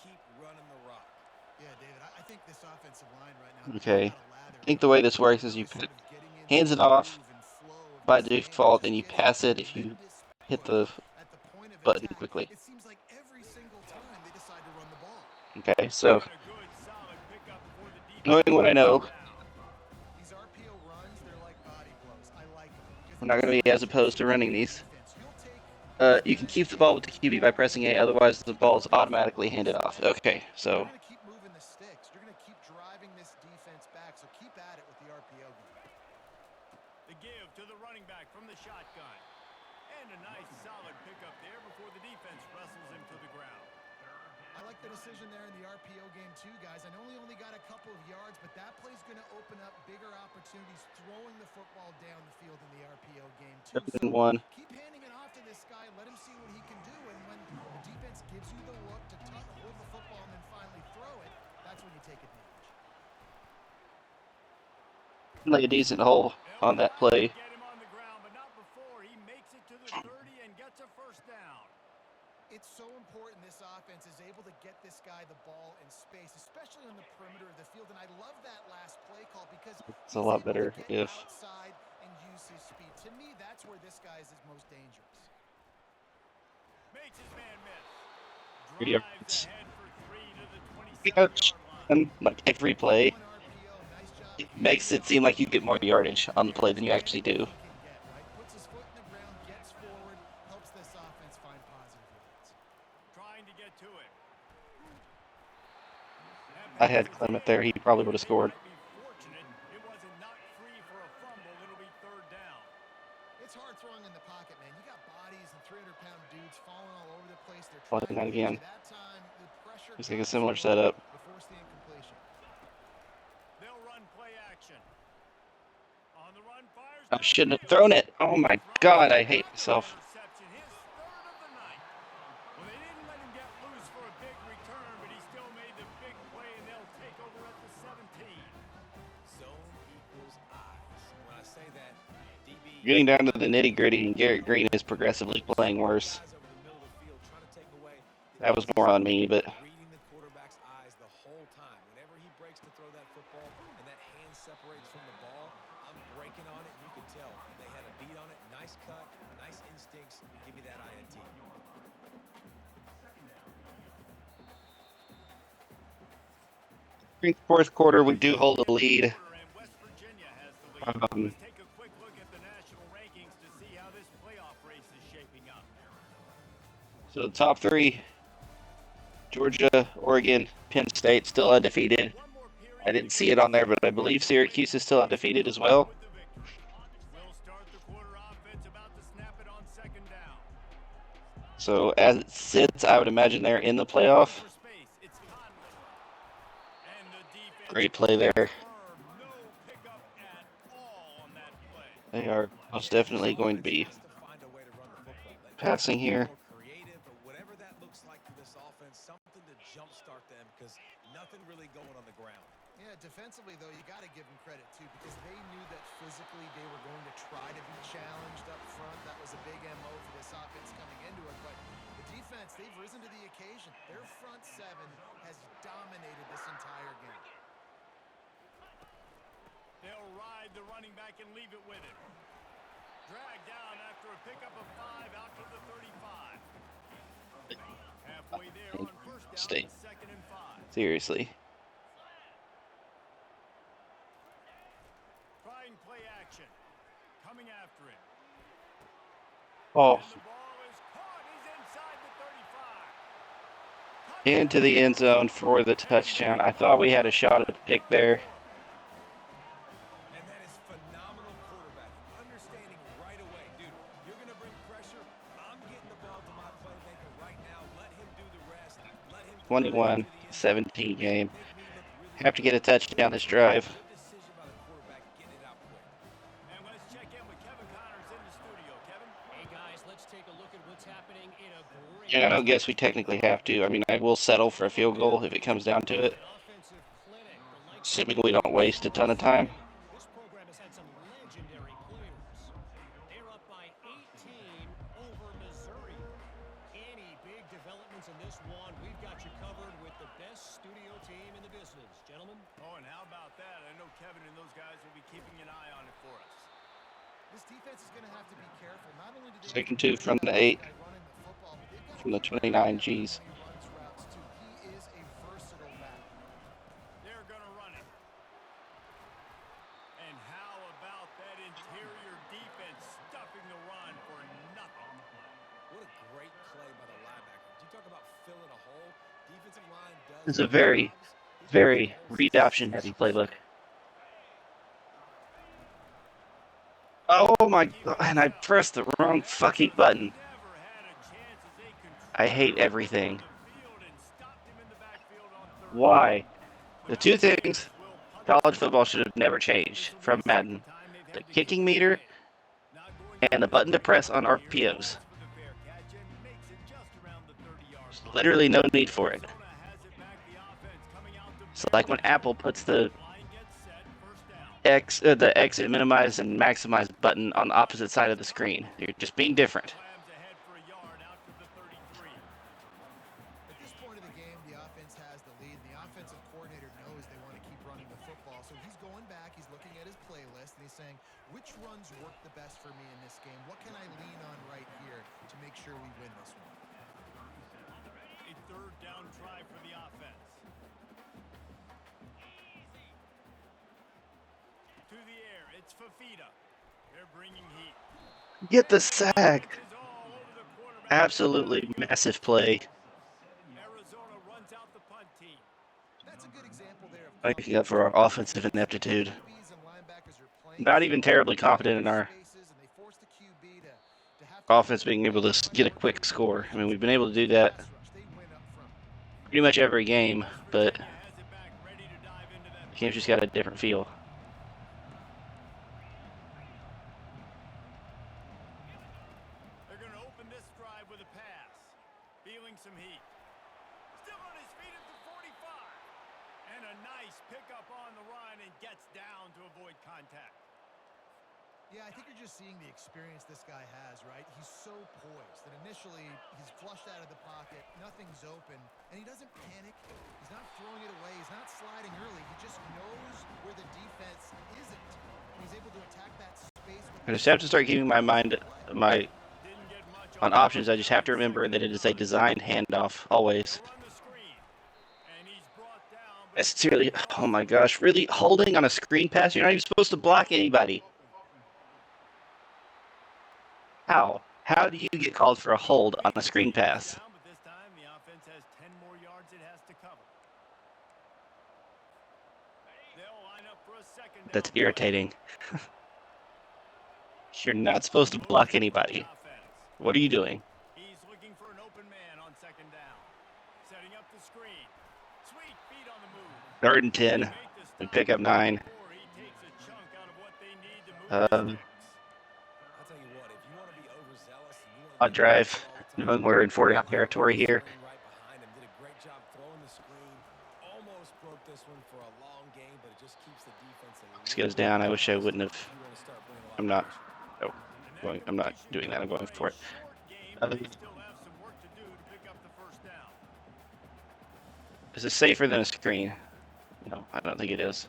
[SPEAKER 4] keep running the rock.
[SPEAKER 3] Yeah, David, I think this offensive line right now, they've
[SPEAKER 1] Okay.
[SPEAKER 3] got a lather
[SPEAKER 1] I think the way this
[SPEAKER 3] when it
[SPEAKER 1] works is
[SPEAKER 3] comes
[SPEAKER 1] you
[SPEAKER 3] to sort of getting into
[SPEAKER 1] hands
[SPEAKER 3] the
[SPEAKER 1] it off
[SPEAKER 3] groove and flow of
[SPEAKER 1] by
[SPEAKER 3] this game. They're
[SPEAKER 1] default, and
[SPEAKER 3] just
[SPEAKER 1] you
[SPEAKER 3] getting
[SPEAKER 1] pass it if you
[SPEAKER 3] tremendous
[SPEAKER 1] hit
[SPEAKER 3] push
[SPEAKER 1] the
[SPEAKER 3] at the point of
[SPEAKER 1] button
[SPEAKER 3] attack.
[SPEAKER 1] quickly.
[SPEAKER 3] It seems like every single time they decide to run the ball.
[SPEAKER 1] Okay, so
[SPEAKER 2] And a good, solid pickup for the
[SPEAKER 1] knowing
[SPEAKER 2] defense
[SPEAKER 1] what I
[SPEAKER 2] on
[SPEAKER 1] know,
[SPEAKER 2] third down.
[SPEAKER 3] These RPO runs, they're like body blows. I like them because
[SPEAKER 1] we're
[SPEAKER 3] it
[SPEAKER 1] not going to be as
[SPEAKER 3] forces
[SPEAKER 1] opposed to running
[SPEAKER 3] the
[SPEAKER 1] these.
[SPEAKER 3] defense. You'll take
[SPEAKER 1] You can keep the ball with the QB by
[SPEAKER 3] ball
[SPEAKER 1] pressing A,
[SPEAKER 3] control,
[SPEAKER 1] otherwise the ball is
[SPEAKER 3] you're gonna keep
[SPEAKER 1] automatically
[SPEAKER 3] moving the
[SPEAKER 1] handed off.
[SPEAKER 3] sticks.
[SPEAKER 1] Okay,
[SPEAKER 3] You're
[SPEAKER 1] so
[SPEAKER 3] going to keep moving the sticks. You're going to keep driving this defense back. So keep at it with the RPO game.
[SPEAKER 2] The give to the running back from the shotgun. And a nice, solid pickup there before the defense wrestles him to the ground.
[SPEAKER 3] I like the decision there in the RPO game too, guys. I know he only got a couple of yards, but that play's going to open up bigger opportunities throwing the football down the field in the RPO game too. So
[SPEAKER 1] 7-1.
[SPEAKER 3] keep handing it off to this guy. Let him see what he can do. And when the defense gives you the look to hold the football and then finally throw it, that's when you take advantage.
[SPEAKER 1] Like a decent hole
[SPEAKER 2] They'll
[SPEAKER 1] on that
[SPEAKER 2] try to
[SPEAKER 1] play.
[SPEAKER 2] get him on the ground, but not before he makes it to the 30 and gets a first down.
[SPEAKER 3] It's so important this offense is able to get this guy the ball in space, especially on the perimeter of the field. And I love that last play call because
[SPEAKER 1] It's a
[SPEAKER 3] he's
[SPEAKER 1] lot
[SPEAKER 3] able to
[SPEAKER 1] better
[SPEAKER 3] get
[SPEAKER 1] if
[SPEAKER 3] outside and use his speed. To me, that's where this guy is his most dangerous.
[SPEAKER 2] Makes his man miss.
[SPEAKER 1] 3
[SPEAKER 2] Drives
[SPEAKER 1] yards.
[SPEAKER 2] ahead for 3 to the
[SPEAKER 1] Ouch.
[SPEAKER 2] 27-yard line.
[SPEAKER 1] And like every play,
[SPEAKER 3] One RPO, nice job
[SPEAKER 1] it
[SPEAKER 3] handing
[SPEAKER 1] makes
[SPEAKER 3] it
[SPEAKER 1] it
[SPEAKER 3] off
[SPEAKER 1] seem
[SPEAKER 3] to
[SPEAKER 1] like you
[SPEAKER 3] the
[SPEAKER 1] get more
[SPEAKER 3] running back.
[SPEAKER 1] yardage on the
[SPEAKER 3] And
[SPEAKER 1] play
[SPEAKER 3] he's
[SPEAKER 1] than you actually
[SPEAKER 3] getting
[SPEAKER 1] do.
[SPEAKER 3] what he can get, right? Puts his foot in the ground, gets forward, helps this offense find positive yards.
[SPEAKER 2] Trying to get to it.
[SPEAKER 1] I had Clement there, he probably would have
[SPEAKER 2] They
[SPEAKER 1] scored.
[SPEAKER 2] might be fortunate it wasn't knocked free for a fumble. It'll be third down.
[SPEAKER 3] It's hard throwing in the pocket, man. You got bodies and 300-pound dudes falling all over the place. They're
[SPEAKER 1] Playing
[SPEAKER 3] trying
[SPEAKER 1] that
[SPEAKER 3] to hit
[SPEAKER 1] again.
[SPEAKER 3] you. That time, the pressure
[SPEAKER 1] Looks
[SPEAKER 3] got
[SPEAKER 1] like a
[SPEAKER 3] to
[SPEAKER 1] similar
[SPEAKER 3] him.
[SPEAKER 1] setup.
[SPEAKER 3] It forced the incompletion.
[SPEAKER 2] They'll run play action. On the run, fires
[SPEAKER 1] I shouldn't have
[SPEAKER 2] downfield.
[SPEAKER 1] thrown it. Oh my god, I hate myself.
[SPEAKER 2] Interception, his third of the night. Well, they didn't let him get loose for a big return, but he still made the big play, and they'll take over at the 17.
[SPEAKER 4] Zone equals eyes. When I say that, DB
[SPEAKER 1] Getting down to the nitty gritty, and Garrett Green is progressively playing worse.
[SPEAKER 4] guys over the middle of the field trying to take away the
[SPEAKER 1] That was more on me, but
[SPEAKER 4] reading the quarterback's eyes the whole time. Whenever he breaks to throw that football and that hand separates from the ball, I'm breaking on it. You could tell they had a beat on it. Nice cut, nice instincts. Give me that INT.
[SPEAKER 1] fourth quarter we do hold the lead.
[SPEAKER 2] And West Virginia has the lead. Let's take a quick look at the national rankings to see how this playoff race is shaping up.
[SPEAKER 1] So the top 3, Georgia, Oregon, Penn State, still undefeated.
[SPEAKER 2] One more period.
[SPEAKER 1] I didn't see it on there, but I believe Syracuse is still undefeated as well.
[SPEAKER 2] With the victory. We'll start the quarter offense about to snap it on second down.
[SPEAKER 1] So as it sits, I would imagine they're in the playoff.
[SPEAKER 2] For space, it's Conley. And the defense
[SPEAKER 1] Great play there.
[SPEAKER 2] firm. No pickup at all on that play.
[SPEAKER 1] They are most definitely going to be
[SPEAKER 4] Has to find a way to run the football. They
[SPEAKER 1] passing here.
[SPEAKER 4] more creative, but whatever that looks like for this offense, something to jumpstart them because nothing really going on the ground.
[SPEAKER 3] Yeah, defensively, though, you got to give them credit, too, because they knew that physically they were going to try to be challenged up front. That was a big MO for this offense coming into it. But the defense, they've risen to the occasion. Their front 7 has dominated this entire game.
[SPEAKER 2] They'll ride the running back and leave it with him. Dragged down after a pickup of 5 out to the 35. Halfway there on first down,
[SPEAKER 1] State.
[SPEAKER 2] second and 5.
[SPEAKER 1] Seriously. Oh,
[SPEAKER 2] And the ball is caught. He's inside the 35.
[SPEAKER 1] into the end zone for the touchdown. I thought we had a shot at a pick there.
[SPEAKER 4] And that is phenomenal quarterbacking. Understanding right away, dude, you're going to bring pressure. I'm getting the ball to my playmaker right now. Let him do the rest. Let him throw it into the end zone.
[SPEAKER 1] 21-17 game.
[SPEAKER 4] Make me look really
[SPEAKER 1] Have to get
[SPEAKER 4] good.
[SPEAKER 1] a touchdown this drive.
[SPEAKER 4] Good decision by the quarterback getting it out quick.
[SPEAKER 2] And let's check in with Kevin Connors in the studio. Kevin?
[SPEAKER 5] Hey guys, let's take a look at what's happening in a great
[SPEAKER 1] Yeah, I don't guess we technically have to. I mean, I will settle for a field goal if it comes down to it,
[SPEAKER 5] an offensive clinic, the likes of
[SPEAKER 1] assuming we don't waste a ton of time.
[SPEAKER 5] this program has had some legendary players. They're up by 18 over Missouri. Any big developments in this one, we've got you covered with the best studio team in the business. Gentlemen,
[SPEAKER 2] Oh, and how about that? I know Kevin and those guys will be keeping an eye on it for us.
[SPEAKER 3] This defense is going to have to be careful. Not only do they
[SPEAKER 1] Second two from the 8, from the 29 Gs.
[SPEAKER 3] he runs routes too. He is a versatile back.
[SPEAKER 2] They're going to run it. And how about that interior defense stuffing the run for nothing?
[SPEAKER 4] What a great play by the linebacker. You talk about filling a hole. Defensive line does.
[SPEAKER 1] This is a very read option heavy playbook. Oh my god, and I pressed the wrong fucking button.
[SPEAKER 2] Never had a chance as they controlled
[SPEAKER 1] I hate everything.
[SPEAKER 2] the field and stopped him in the backfield on third.
[SPEAKER 1] Why? The two things college football should have never changed from Madden: the kicking meter and the button to press on RPOs. There's literally no need for it. It's like when Apple puts the exit, minimize, and maximize button on the opposite side of the screen. You're just being different.
[SPEAKER 3] At this point of the game, the offense has the lead. The offensive coordinator knows they want to keep running the football. So he's going back, he's looking at his playlist, and he's saying, which runs work the best for me in this game? What can I lean on right here to make sure we win this one?
[SPEAKER 2] A third down try for the offense. To the air, it's Fafita. They're bringing heat.
[SPEAKER 1] Get the sack.
[SPEAKER 2] Is all over the quarterback.
[SPEAKER 1] Absolutely massive play.
[SPEAKER 2] Arizona runs out the punt team.
[SPEAKER 3] That's a good example there of
[SPEAKER 1] Making up for our offensive ineptitude.
[SPEAKER 3] QBs and linebackers are playing
[SPEAKER 1] Not even terribly confident in our
[SPEAKER 3] spaces, and they force the QB to have to
[SPEAKER 1] offense being able to get a quick score. I mean, we've been able to do that
[SPEAKER 3] pass rush. They win up front.
[SPEAKER 1] pretty much every game, but
[SPEAKER 2] Virginia has it back, ready to dive into that.
[SPEAKER 1] the game's just got a different feel.
[SPEAKER 2] They're going to open this drive with a pass. Feeling some heat. Still on his feet at the 45. And a nice pickup on the run and gets down to avoid contact.
[SPEAKER 3] Yeah, I think you're just seeing the experience this guy has, right? He's so poised that initially he's flushed out of the pocket, nothing's open, and he doesn't panic. He's not throwing it away. He's not sliding early. He just knows where the defense isn't. And he's able to attack that space.
[SPEAKER 1] I just have to start keeping my mind on options. I just have to remember that it is a designed handoff always.
[SPEAKER 2] Run the screen. And he's brought down.
[SPEAKER 1] It's really, oh my gosh, really holding on a screen pass? You're not even supposed to block anybody. How? How do you get called for a hold on a screen pass?
[SPEAKER 2] But this time the offense has 10 more yards it has to cover. They'll line up for a second down.
[SPEAKER 1] That's irritating. You're not supposed to block anybody. What are you doing?
[SPEAKER 2] He's looking for an open man on second down. Setting up the screen. Sweet feet on the move.
[SPEAKER 1] Third and 10.
[SPEAKER 2] Make the
[SPEAKER 1] We
[SPEAKER 2] stop
[SPEAKER 1] pick up 9.
[SPEAKER 2] before he takes a chunk out of what they need to move the sticks.
[SPEAKER 4] I'll tell you what, if you want to be overzealous and you want
[SPEAKER 1] Odd drive. Knowing we're in 40-out territory here.
[SPEAKER 4] right behind him, did a great job throwing the screen. Almost broke this one for a long game, but it just keeps the defense a
[SPEAKER 1] This goes down. I wish I wouldn't have.
[SPEAKER 4] You want to start bringing a lot
[SPEAKER 1] I'm
[SPEAKER 4] of
[SPEAKER 1] not.
[SPEAKER 4] pressure.
[SPEAKER 1] Oh, I'm not doing that. I'm going for it.
[SPEAKER 2] Short game, they still have some work to do to pick up the first down.
[SPEAKER 1] Is this safer than a screen? No, I don't think it is.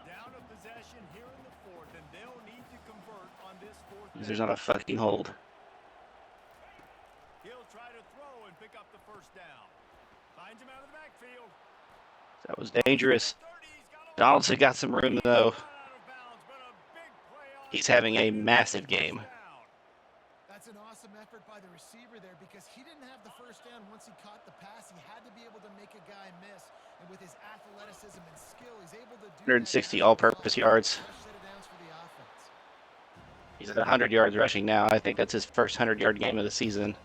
[SPEAKER 2] Down a possession here in the fourth, and they'll need to convert on this fourth
[SPEAKER 1] There's
[SPEAKER 2] down.
[SPEAKER 1] not a fucking hold.
[SPEAKER 2] He'll try to throw and pick up the first down. Finds him out of the backfield.
[SPEAKER 1] That was dangerous.
[SPEAKER 2] 30, he's got a
[SPEAKER 1] Donaldson got some room though.
[SPEAKER 2] run out of bounds, but a big play on
[SPEAKER 1] He's having a massive game.
[SPEAKER 3] That's an awesome effort by the receiver there because he didn't have the first down once he caught the pass. He had to be able to make a guy miss. And with his athleticism and skill, he's able to do
[SPEAKER 1] 160 all-purpose yards. He's at 100 yards rushing now. I think that's his first 100-yard game of the season.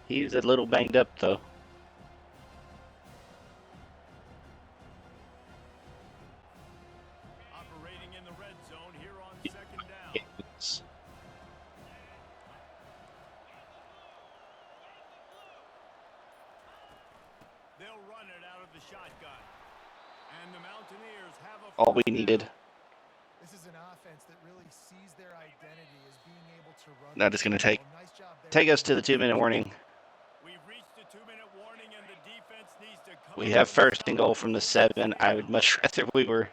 [SPEAKER 1] He's a little banged up, though.
[SPEAKER 2] Operating in the red zone here on second down. They'll run it out of the shotgun. And the Mountaineers have a
[SPEAKER 1] all we needed.
[SPEAKER 3] This is an offense that really sees their identity as being able to run.
[SPEAKER 1] Now just going to take us to the 2-minute warning.
[SPEAKER 2] We've reached the 2-minute warning and the defense needs to come.
[SPEAKER 1] We have first and goal from the 7. I would much rather we were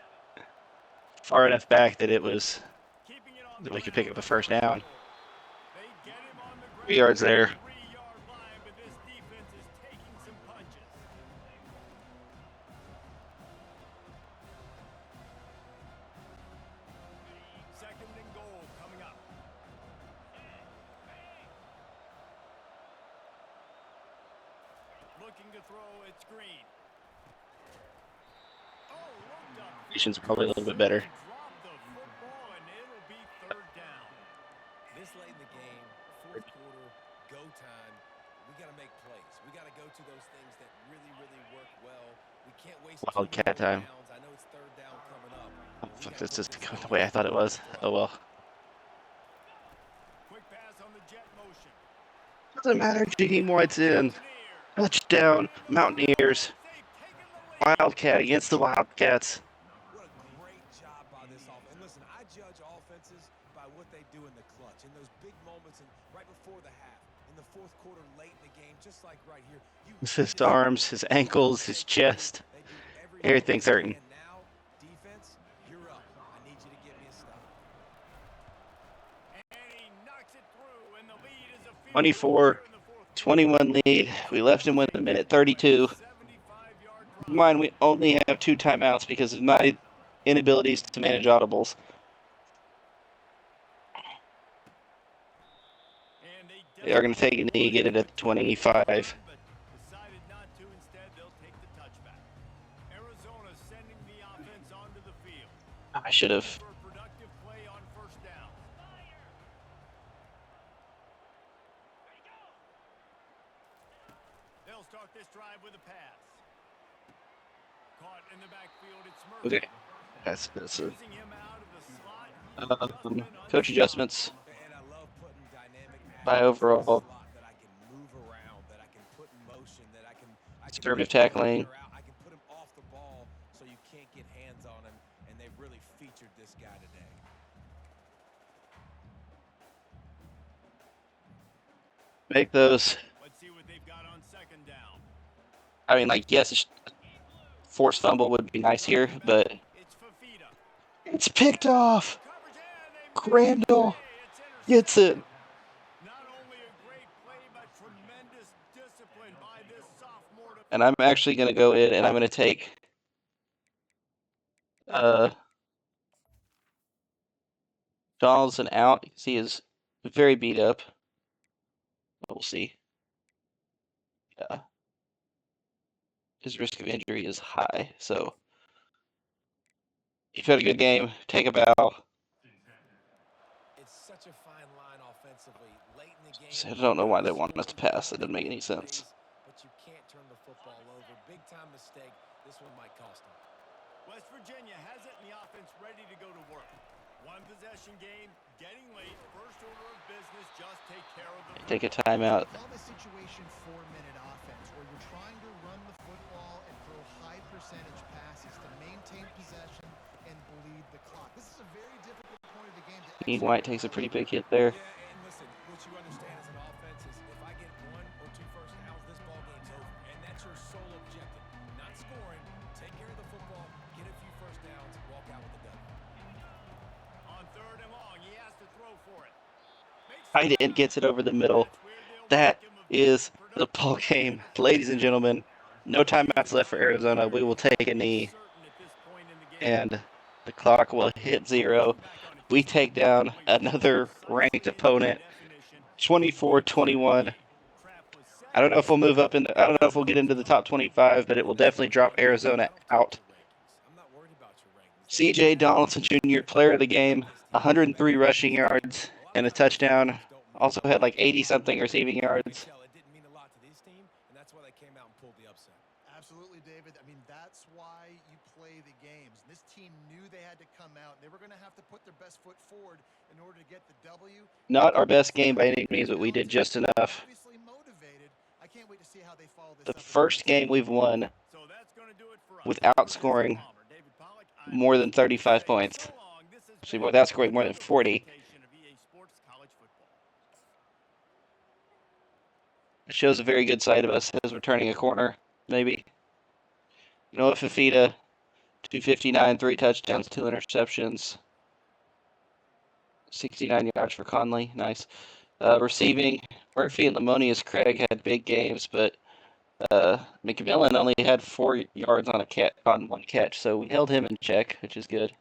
[SPEAKER 1] far enough back that we could pick up a first down. 3 yards there.
[SPEAKER 2] Second and goal coming up. Looking to throw, it's Green.
[SPEAKER 1] Nation's probably a little bit better.
[SPEAKER 2] Drop the football and it'll be third down.
[SPEAKER 4] This late in the game, fourth quarter, go time. We got to make plays. We got to go to those things that really, really work well. We can't waste
[SPEAKER 1] Wildcat time.
[SPEAKER 4] downs. I know it's third down coming up.
[SPEAKER 1] Oh, fuck, this just going the way I thought it was. Oh well.
[SPEAKER 2] Quick pass on the jet motion.
[SPEAKER 1] Doesn't matter. Jaheim White's in. Touchdown, Mountaineers. Wildcat against the Wildcats.
[SPEAKER 4] What a great job by this offense. And listen, I judge offenses by what they do in the clutch, in those big moments, and right before the half, in the fourth quarter, late in the game, just like right here.
[SPEAKER 1] His arms, his ankles, his chest. Everything's hurting.
[SPEAKER 4] And now, defense, you're up. I need you to get me a stop.
[SPEAKER 2] And he knocks it through, and the lead is a field
[SPEAKER 1] 24-21 lead. We left him with a minute 32. Mind, we only have 2 timeouts because of my inabilities to manage audibles. They are going to take a knee, get it at 25.
[SPEAKER 2] Decided not to. Instead, they'll take the touchback. Arizona sending the offense onto the field.
[SPEAKER 1] I should have.
[SPEAKER 2] For a productive play on first down. They'll start this drive with a pass. Caught in the backfield, it's Murphy.
[SPEAKER 1] Okay. That's
[SPEAKER 2] Using him out of the slot.
[SPEAKER 1] coach adjustments
[SPEAKER 4] And I love putting dynamic
[SPEAKER 1] by overall.
[SPEAKER 4] that I can move around, that I can put in motion, that I can
[SPEAKER 1] Conservative tackling.
[SPEAKER 4] I can put him off the ball so you can't get hands on him, and they've really featured this guy today.
[SPEAKER 1] Make those.
[SPEAKER 2] Let's see what they've got on second down.
[SPEAKER 1] I mean, like, yes, forced fumble would be nice here, but
[SPEAKER 2] It's Fafita.
[SPEAKER 1] it's picked off.
[SPEAKER 2] Coverage and they
[SPEAKER 1] Crandall
[SPEAKER 2] It's
[SPEAKER 1] gets it.
[SPEAKER 2] not only a great play, but tremendous discipline by this sophomore.
[SPEAKER 1] And I'm actually going to go in and I'm going to take Donaldson out because he is very beat up. We'll see. Yeah. His risk of injury is high, so you've had a good game. Take a bow.
[SPEAKER 4] It's such a fine line offensively. Late in the game,
[SPEAKER 1] So I don't know why they want us to pass. That doesn't make any sense.
[SPEAKER 4] But you can't turn the football over. Big time mistake. This one might cost them.
[SPEAKER 2] West Virginia has it in the offense ready to go to work. One possession game, getting late. First order of business, just take care of the
[SPEAKER 1] Take a timeout.
[SPEAKER 3] Call the situation 4-minute offense where you're trying to run the football and throw high percentage passes to maintain possession and bleed the clock. This is a very difficult point of the game to
[SPEAKER 1] Dean White takes a pretty big hit there.
[SPEAKER 4] Yeah, and listen, what you understand as an offense is if I get 1 or 2 first downs, this ball game's over. And that's your sole objective. Not scoring, take care of the football, get a few first downs, walk out with the dub.
[SPEAKER 2] On third and long, he has to throw for it.
[SPEAKER 1] Tight end gets it over the middle. That is the ball game. Ladies and gentlemen, no timeouts left for Arizona. We will take a knee. and the clock will hit 0. We take down another ranked opponent, 24-21. I don't know if we'll move up in. I don't know if we'll get into the top 25, but it will definitely drop Arizona out. C.J. Donaldson Jr., player of the game, 103 rushing yards and a touchdown. Also had like 80-something receiving yards.
[SPEAKER 4] It didn't mean a lot to this team, and that's why they came out and pulled the upset.
[SPEAKER 3] Absolutely, David. I mean, that's why you play the games. This team knew they had to come out. They were going to have to put their best foot forward in order to get the W.
[SPEAKER 1] Not our best game by any means, but we did just enough.
[SPEAKER 3] Obviously motivated. I can't wait to see how they follow this
[SPEAKER 1] The
[SPEAKER 3] up.
[SPEAKER 1] first game we've won without scoring more than 35 points. Actually, without scoring more than 40. It shows a very good side of us as we're turning a corner, maybe. Noah Fafita, 259, 3 touchdowns, 2 interceptions. 69 yards for Conley. Nice. Receiving, Murphy and Lamonius Craig had big games, but McMillan only had 4 yards on one catch, so we held him in check, which is good.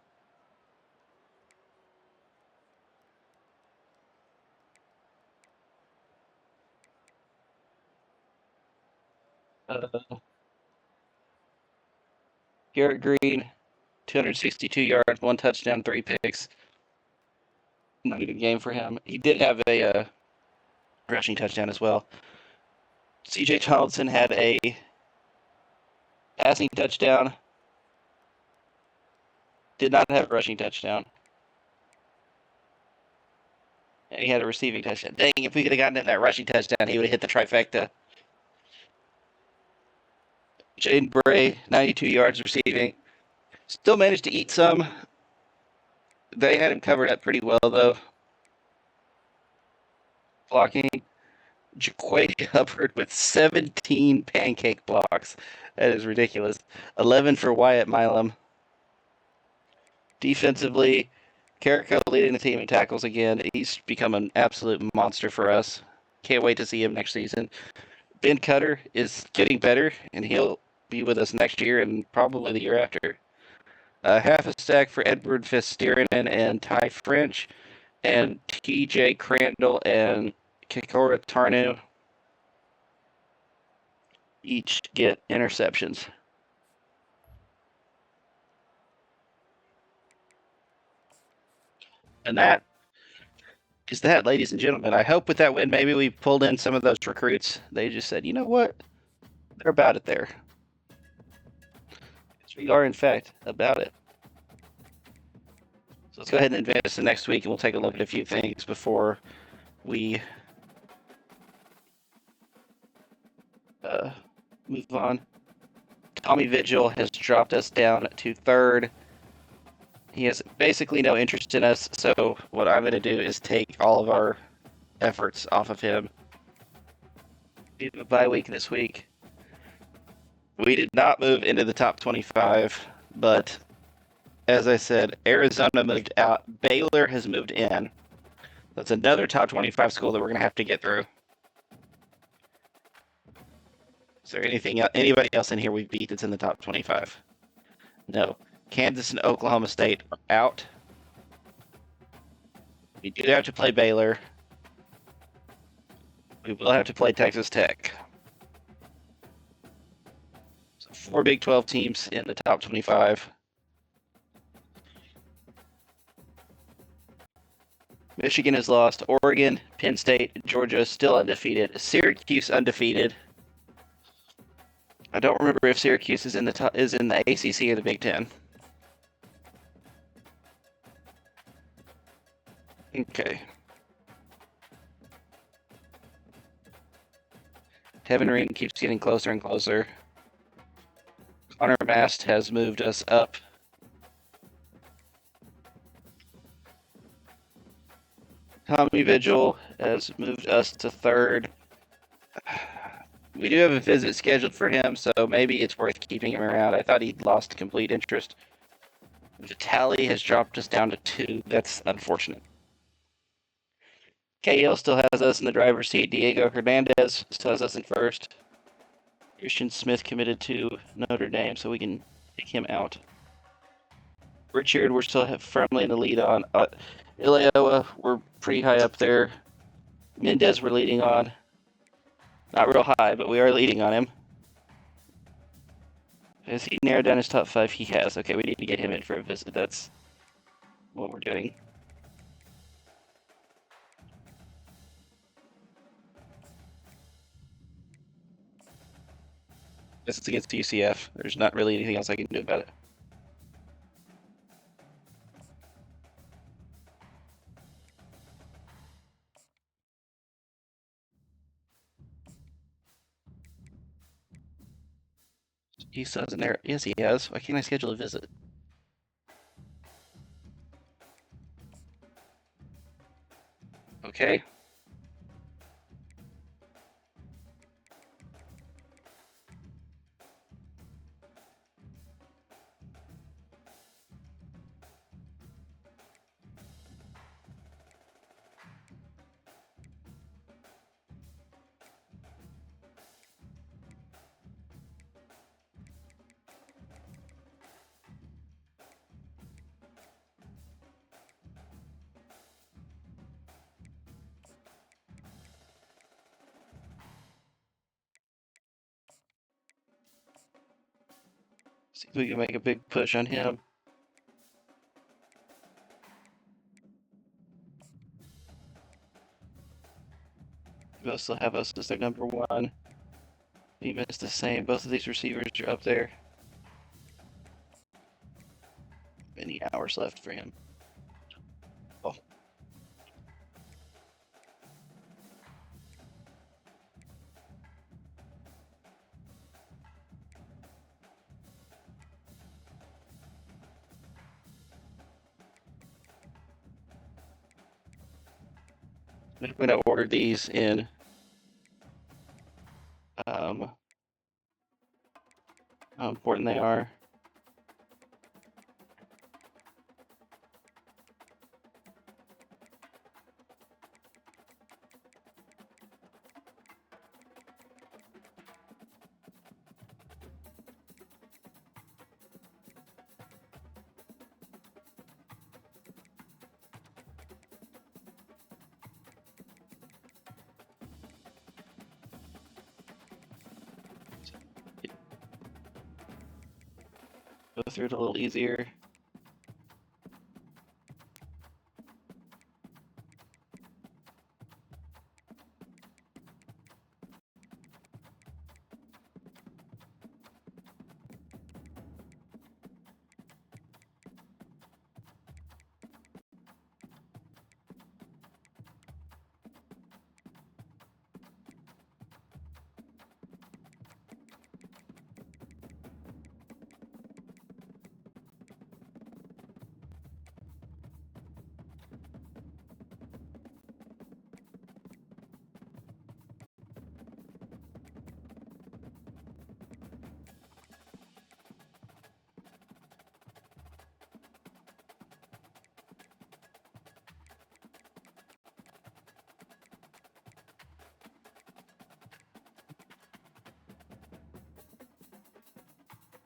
[SPEAKER 1] Garrett Green, 262 yards, 1 touchdown, 3 picks. Not a good game for him. He did have a rushing touchdown as well. C.J. Donaldson had a passing touchdown. Did not have a rushing touchdown. And he had a receiving touchdown. Dang, if we could have gotten in that rushing touchdown, he would have hit the trifecta. Jaden Bray, 92 yards receiving. Still managed to eat some. They had him covered up pretty well, though. Blocking. Jaquay Hubbard with 17 pancake blocks. That is ridiculous. 11 for Wyatt Milam. Defensively, Carrico leading the team in tackles again. He's become an absolute monster for us. Can't wait to see him next season. Ben Cutter is getting better, and he'll be with us next year and probably the year after. Half a stack for Edward Fitzgerald and Ty French, and T.J. Crandall and Kikora Tarnu each get interceptions. And that is that, ladies and gentlemen. I hope with that win, maybe we pulled in some of those recruits. They just said, you know what? They're about it there. We are, in fact, about it. So let's go ahead and advance to next week, and we'll take a look at a few things before we move on. Tommy Vigil has dropped us down to 3rd. He has basically no interest in us, so what I'm going to do is take all of our efforts off of him. We have a bye week this week. We did not move into the top 25, but as I said, Arizona moved out. Baylor has moved in. That's another top 25 school that we're going to have to get through. Is there anybody else in here we beat that's in the top 25? No. Kansas and Oklahoma State are out. We do have to play Baylor. We will have to play Texas Tech. So 4 Big 12 teams in the top 25. Michigan has lost. Oregon, Penn State, Georgia still undefeated. Syracuse undefeated. I don't remember if Syracuse is in the ACC or the Big Ten. Okay. Tevin Ring keeps getting closer and closer. Connor Mast has moved us up. Tommy Vigil has moved us to 3rd. We do have a visit scheduled for him, so maybe it's worth keeping him around. I thought he'd lost complete interest. Vitali has dropped us down to 2. That's unfortunate. KL still has us in the driver's seat. Diego Hernandez still has us in 1st. Christian Smith committed to Notre Dame, so we can take him out. Richard, we're still firmly in the lead on. Ileoa, we're pretty high up there. Mendez, we're leading on. Not real high, but we are leading on him. Has he narrowed down his top 5? He has. Okay, we need to get him in for a visit. That's what we're doing. This is against UCF. There's not really anything else I can do about it. He says in there. Yes, he has. Why can't I schedule a visit? Okay. See if we can make a big push on him. They'll still have us as their number 1. He missed the same. Both of these receivers are up there. Many hours left for him. Oh. I'm going to order these in how important they are. Go through it a little easier.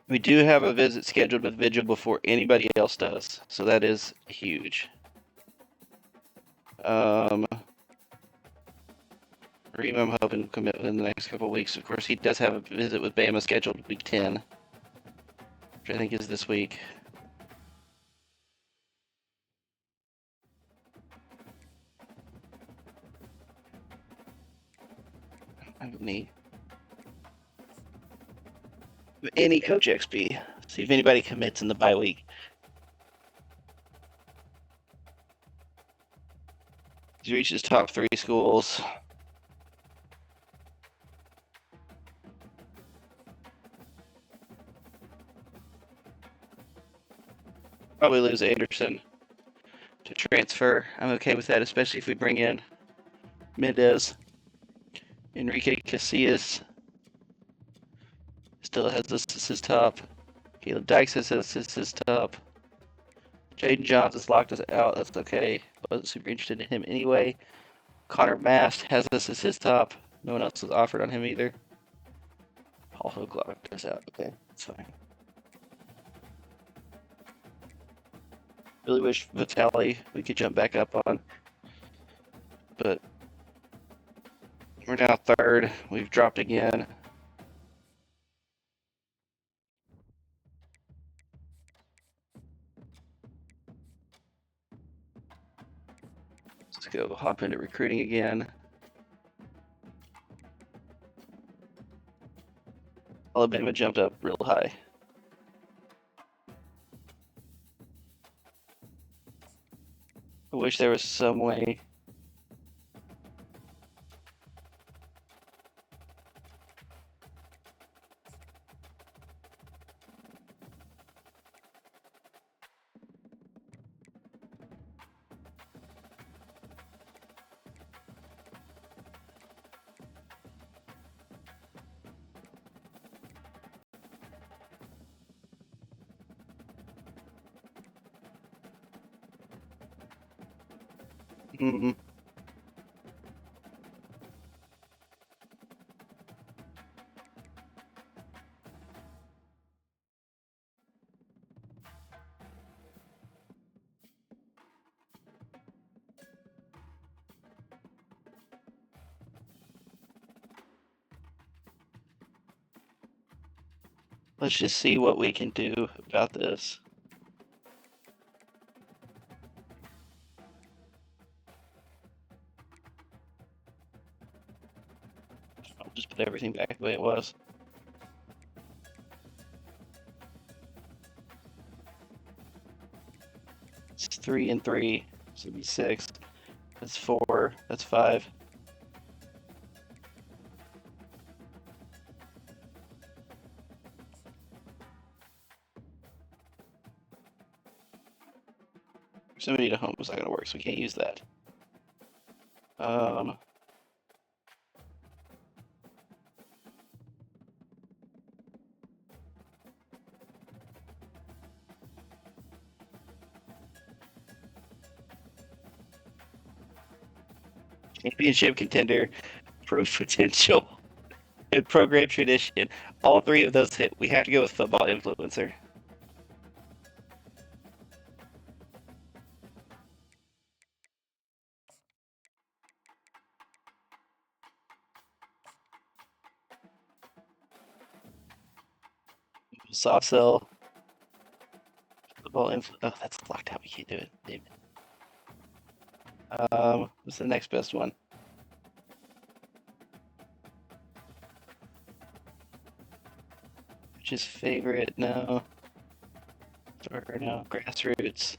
[SPEAKER 1] We do have a visit scheduled with Vigil before anybody else does, so that is huge. Reem, I'm hoping to commit within the next couple of weeks. Of course, he does have a visit with Bama scheduled week 10, which I think is this week. I don't need any Coach XP. See if anybody commits in the bye week. He's reached his top 3 schools. Probably lose Anderson to transfer. I'm okay with that, especially if we bring in Mendez. Enrique Casillas still has this as his top. Caleb Dykes has this as his top. Jaden Johns has locked us out. That's okay. Wasn't super interested in him anyway. Connor Mast has this as his top. No one else was offered on him either. Paul Hook locked us out. Okay, that's fine. Really wish Vitaly we could jump back up on, but we're now third. We've dropped again. Let's go hop into recruiting again. Alabama jumped up real high. I wish there was some way. Mm-mm. Let's just see what we can do about this. I'll just put everything back the way it was. It's 3 and 3. So it'd be 6. That's 4. That's 5. Somebody to home is not going to work, so we can't use that. Championship contender, pro potential, and program tradition. All three of those hit. We have to go with football influencer. Soft sell. Football influencer. Oh, that's locked out. We can't do it. Damn it. What's the next best one? Just favorite? No. Or no. Grassroots.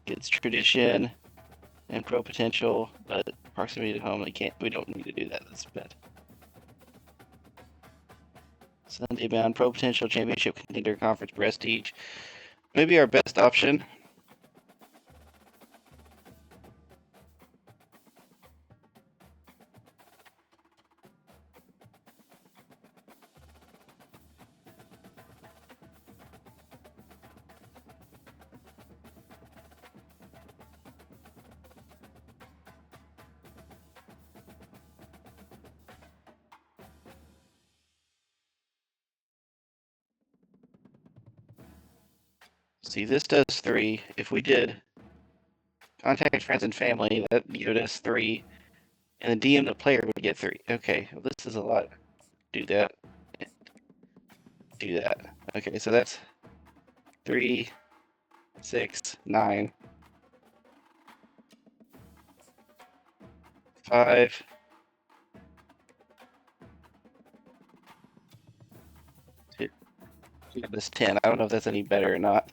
[SPEAKER 1] It's tradition and pro potential, but proximity to home. We don't need to do that. That's bad. Sunday bound pro potential championship contender conference prestige. Maybe our best option. See, this does 3. If we did contact friends and family, that gave us 3. And then DM the player would get 3. Okay, well, this is a lot. Do that. Do that. Okay, so that's 3, 6, 9, 5. This 10. I don't know if that's any better or not.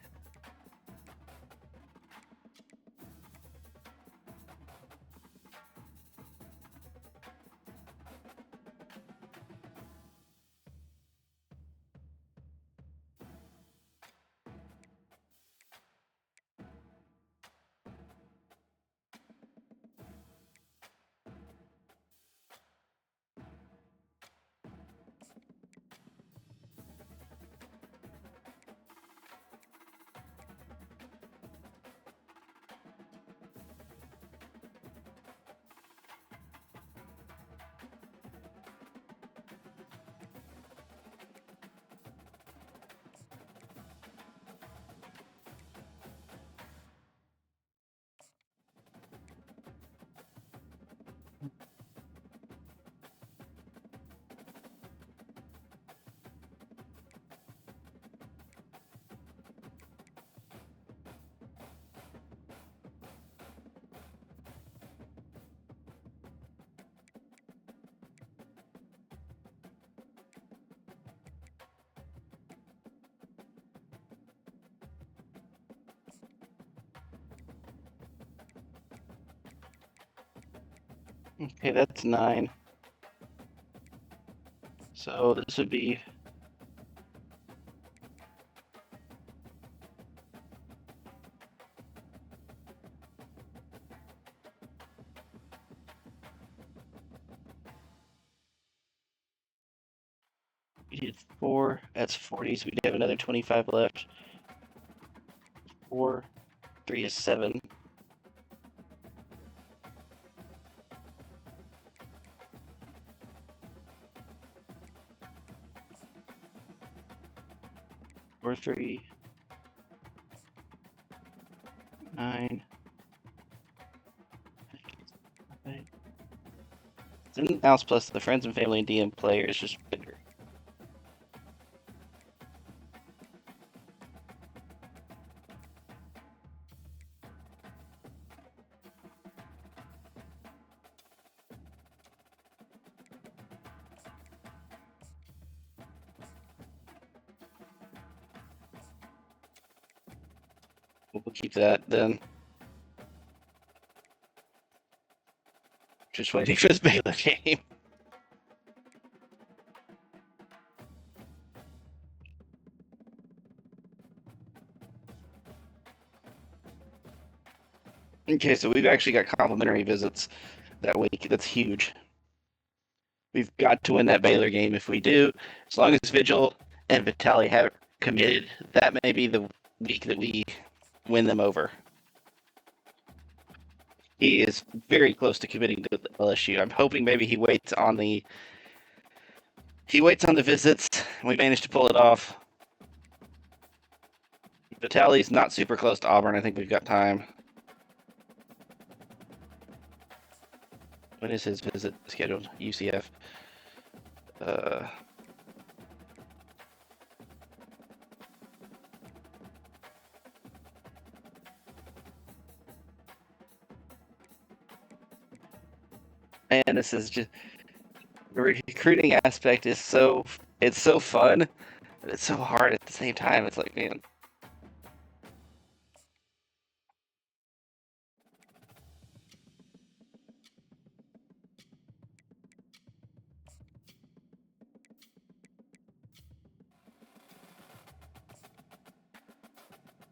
[SPEAKER 1] Okay, that's 9. So this would be we did 4. That's 40. So we'd have another 25 left. 4, 3 is 7. Four, 3, 9. In house plus the friends and family and DM player is just bigger. We'll keep that then. Just waiting for this Baylor game. Okay, so we've actually got complimentary visits that week. That's huge. We've got to win that Baylor game. If we do, as long as Vigil and Vitali have committed, that may be the week that we win them over. He is very close to committing to LSU. I'm hoping maybe he waits on the visits. We managed to pull it off. Vitali's not super close to Auburn. I think we've got time. When is his visit scheduled? UCF. And this is just the recruiting aspect is so fun, but it's so hard at the same time. It's like, man.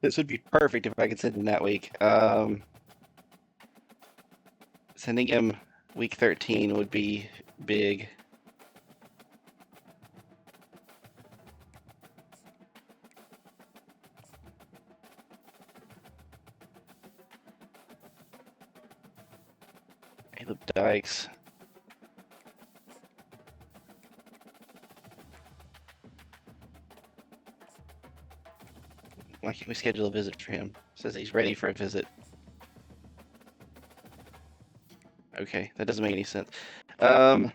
[SPEAKER 1] This would be perfect if I could send him that week. Sending him week 13 would be big. Caleb Dykes. Why can't we schedule a visit for him? Says he's ready for a visit. Okay, that doesn't make any sense. I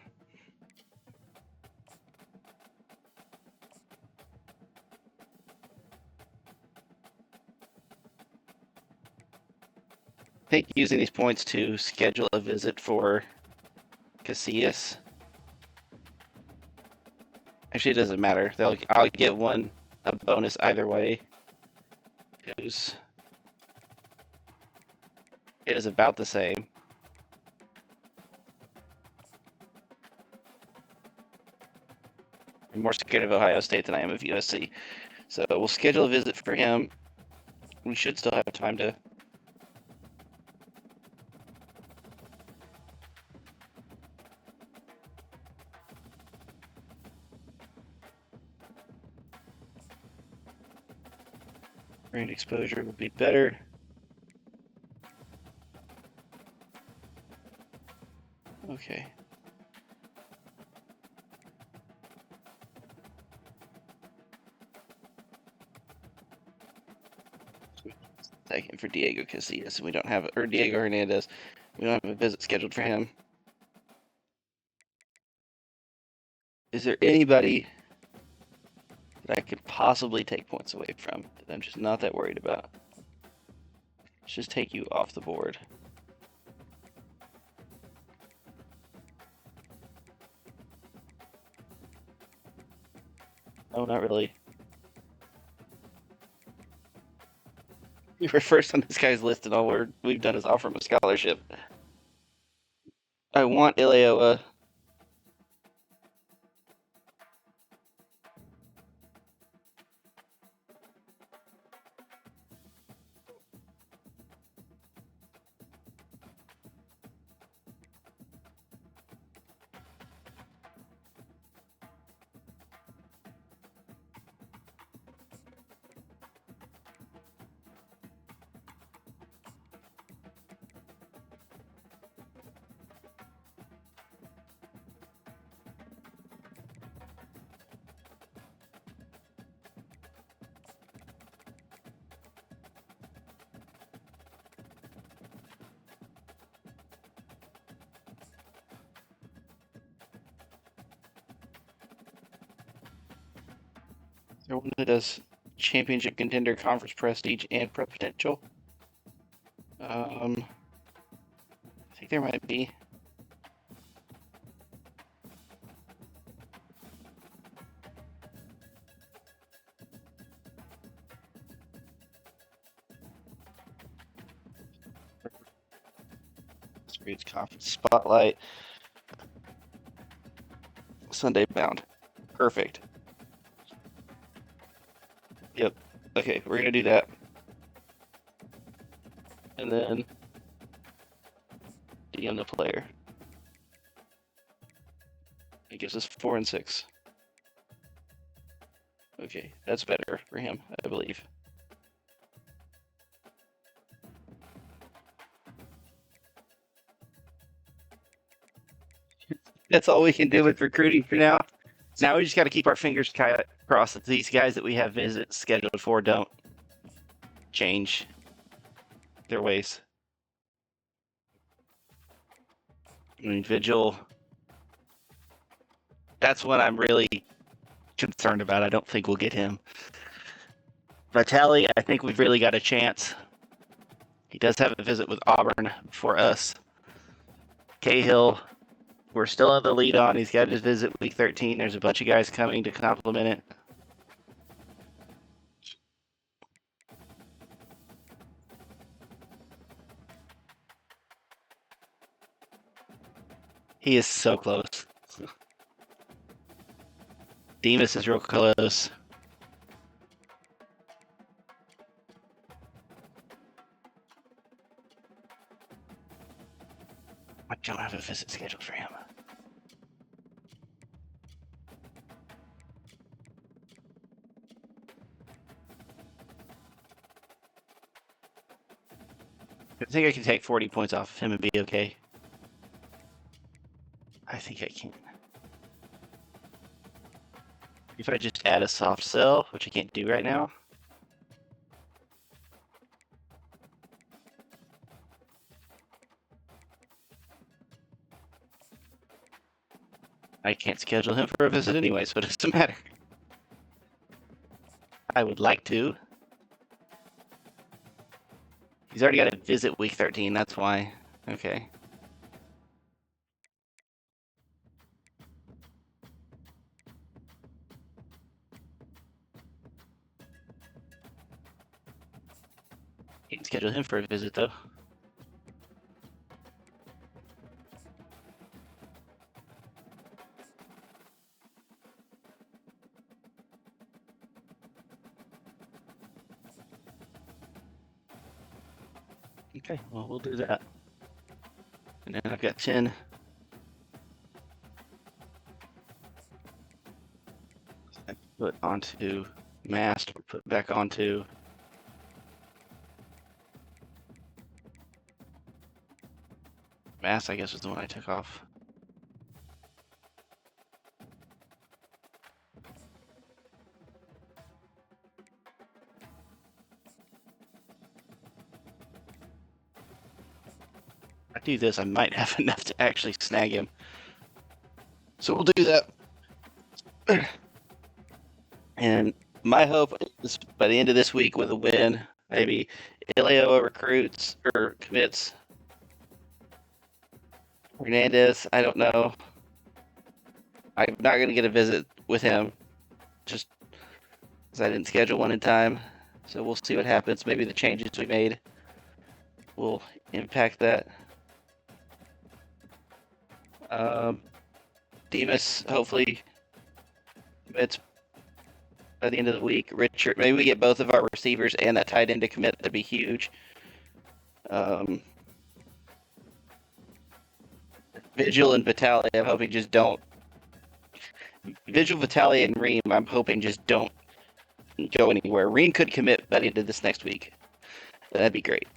[SPEAKER 1] think using these points to schedule a visit for Casillas. Actually, it doesn't matter. I'll get one a bonus either way. It is about the same. I'm more scared of Ohio State than I am of USC. So we'll schedule a visit for him. We should still have time to. Brain exposure would be better. Okay. Second for Diego Casillas, and we don't have, or Diego Hernandez. We don't have a visit scheduled for him. Is there anybody that I could possibly take points away from that I'm just not that worried about? Let's just take you off the board. Oh, not really. We were first on this guy's list, and all we've done is offer him a scholarship. I want Ileoa. There one that does championship contender, conference prestige, and pro potential. I think there might be. Reads conference spotlight. Sunday bound. Perfect. Yep. Okay, we're gonna do that. And then DM the player. It gives us 4 and 6. Okay, that's better for him, I believe. That's all we can do with recruiting for now. Now we just got to keep our fingers crossed that these guys that we have visits scheduled for don't change their ways. I mean, Vigil, that's what I'm really concerned about. I don't think we'll get him. Vitali, I think we've really got a chance. He does have a visit with Auburn for us. Cahill, we're still on the lead on. He's got his visit week 13. There's a bunch of guys coming to compliment it. He is so close. Demas is real close. I don't have a visit scheduled for him. I think I can take 40 points off of him and be okay. I think I can. If I just add a soft sell, which I can't do right now. I can't schedule him for a visit anyway, so it doesn't matter. I would like to. He's already got a visit week 13, that's why. Okay. Can't schedule him for a visit though. Okay, well, we'll do that. And then I've got 10. Put onto mast, put back onto mast, I guess was the one I took off. I do this, I might have enough to actually snag him. So we'll do that. And my hope is by the end of this week with a win, maybe Ilioa recruits or commits. Hernandez, I don't know. I'm not going to get a visit with him just because I didn't schedule one in time. So we'll see what happens. Maybe the changes we made will impact that. Demas, hopefully, it's by the end of the week. Richard, maybe we get both of our receivers and that tight end to commit. That'd be huge. Vigil and Vitali, I'm hoping just don't. Vigil, Vitali, and Reem, I'm hoping just don't go anywhere. Reem could commit by the end of this next week. That'd be great.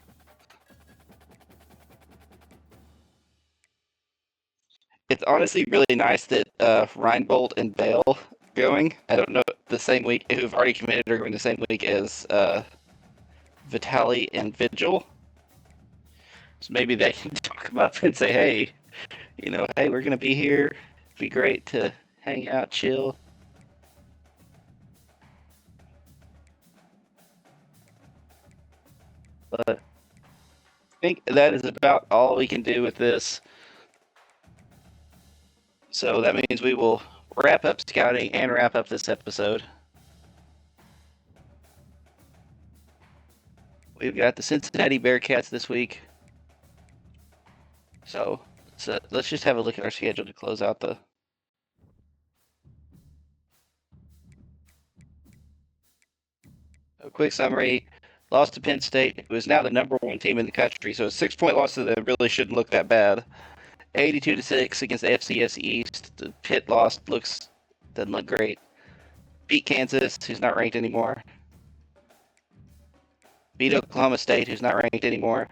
[SPEAKER 1] It's honestly really nice that Reinbold and Bale going. I don't know the same week who've already committed are going the same week as Vitali and Vigil. So maybe they can talk them up and say, hey, hey, we're gonna be here. It'd be great to hang out, chill. But I think that is about all we can do with this. So that means we will wrap up scouting and wrap up this episode. We've got the Cincinnati Bearcats this week. So let's just have a look at our schedule to close out the. A quick summary. Lost to Penn State, who is now the #1 team in the country. So a 6-point loss to them really shouldn't look that bad. 82-6 against the FCS East. The Pitt loss doesn't look great. Beat Kansas, who's not ranked anymore. Beat Oklahoma State, who's not ranked anymore.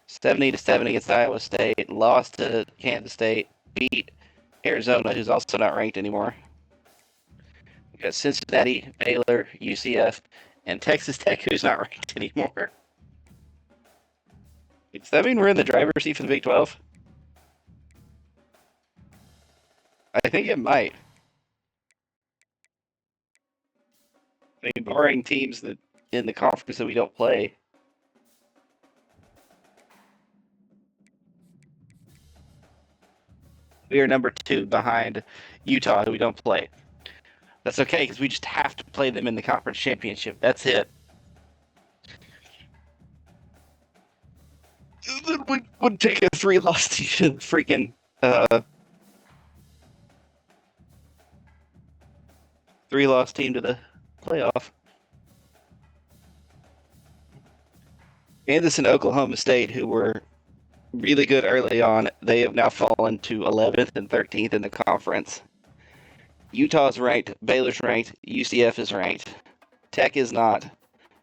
[SPEAKER 1] 70-7 against Iowa State. Lost to Kansas State. Beat Arizona, who's also not ranked anymore. We got Cincinnati, Baylor, UCF, and Texas Tech, who's not ranked anymore. Does that mean we're in the driver's seat for the Big 12? I think it might. I mean, barring teams that in the conference that we don't play. We are #2 behind Utah, who we don't play. That's okay, because we just have to play them in the conference championship. That's it. It would take a 3-loss team to the freaking 3-loss team to the playoff. Kansas and Oklahoma State, who were really good early on, they have now fallen to 11th and 13th in the conference. Utah's ranked, Baylor's ranked, UCF is ranked. Tech is not.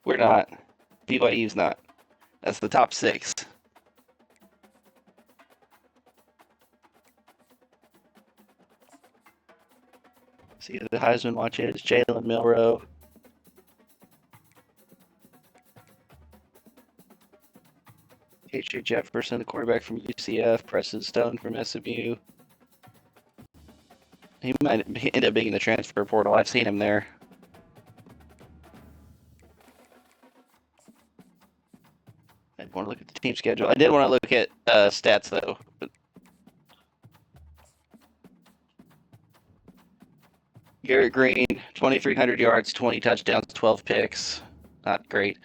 [SPEAKER 1] We're not. BYU's not. That's the top 6. See the Heisman watch is Jalen Milroe. H.J. Jefferson, the quarterback from UCF. Preston Stone from SMU. He might end up being in the transfer portal. I've seen him there. I want to look at the team schedule. I did want to look at stats, though. But Garrett Green, 2,300 yards, 20 touchdowns, 12 picks. Not great.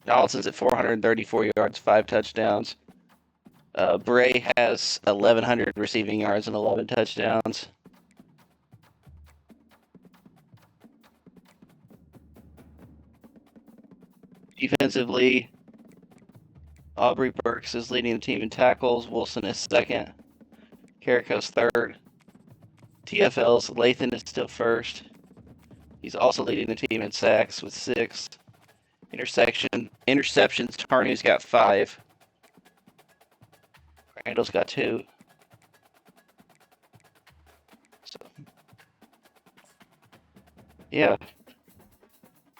[SPEAKER 1] Donaldson's at 434 yards, 5 touchdowns. Bray has 1,100 receiving yards and 11 touchdowns. Defensively, Aubrey Burks is leading the team in tackles. Wilson is second. Carrico's third. TFL's Lathan is still first. He's also leading the team in sacks with 6. Interceptions, Tarney's got 5. Randall's got 2. So, yeah.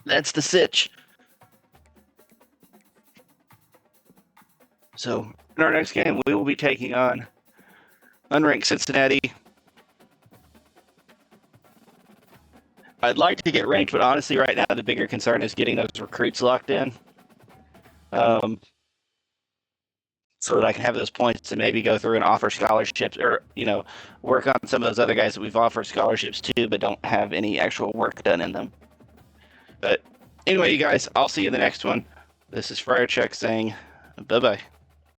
[SPEAKER 1] That's the sitch. So, in our next game, we will be taking on unranked Cincinnati. I'd like to get ranked, but honestly, right now, the bigger concern is getting those recruits locked in. So that I can have those points and maybe go through and offer scholarships or, work on some of those other guys that we've offered scholarships to, but don't have any actual work done in them. But anyway, you guys, I'll see you in the next one. This is Friar Chuck saying bye-bye.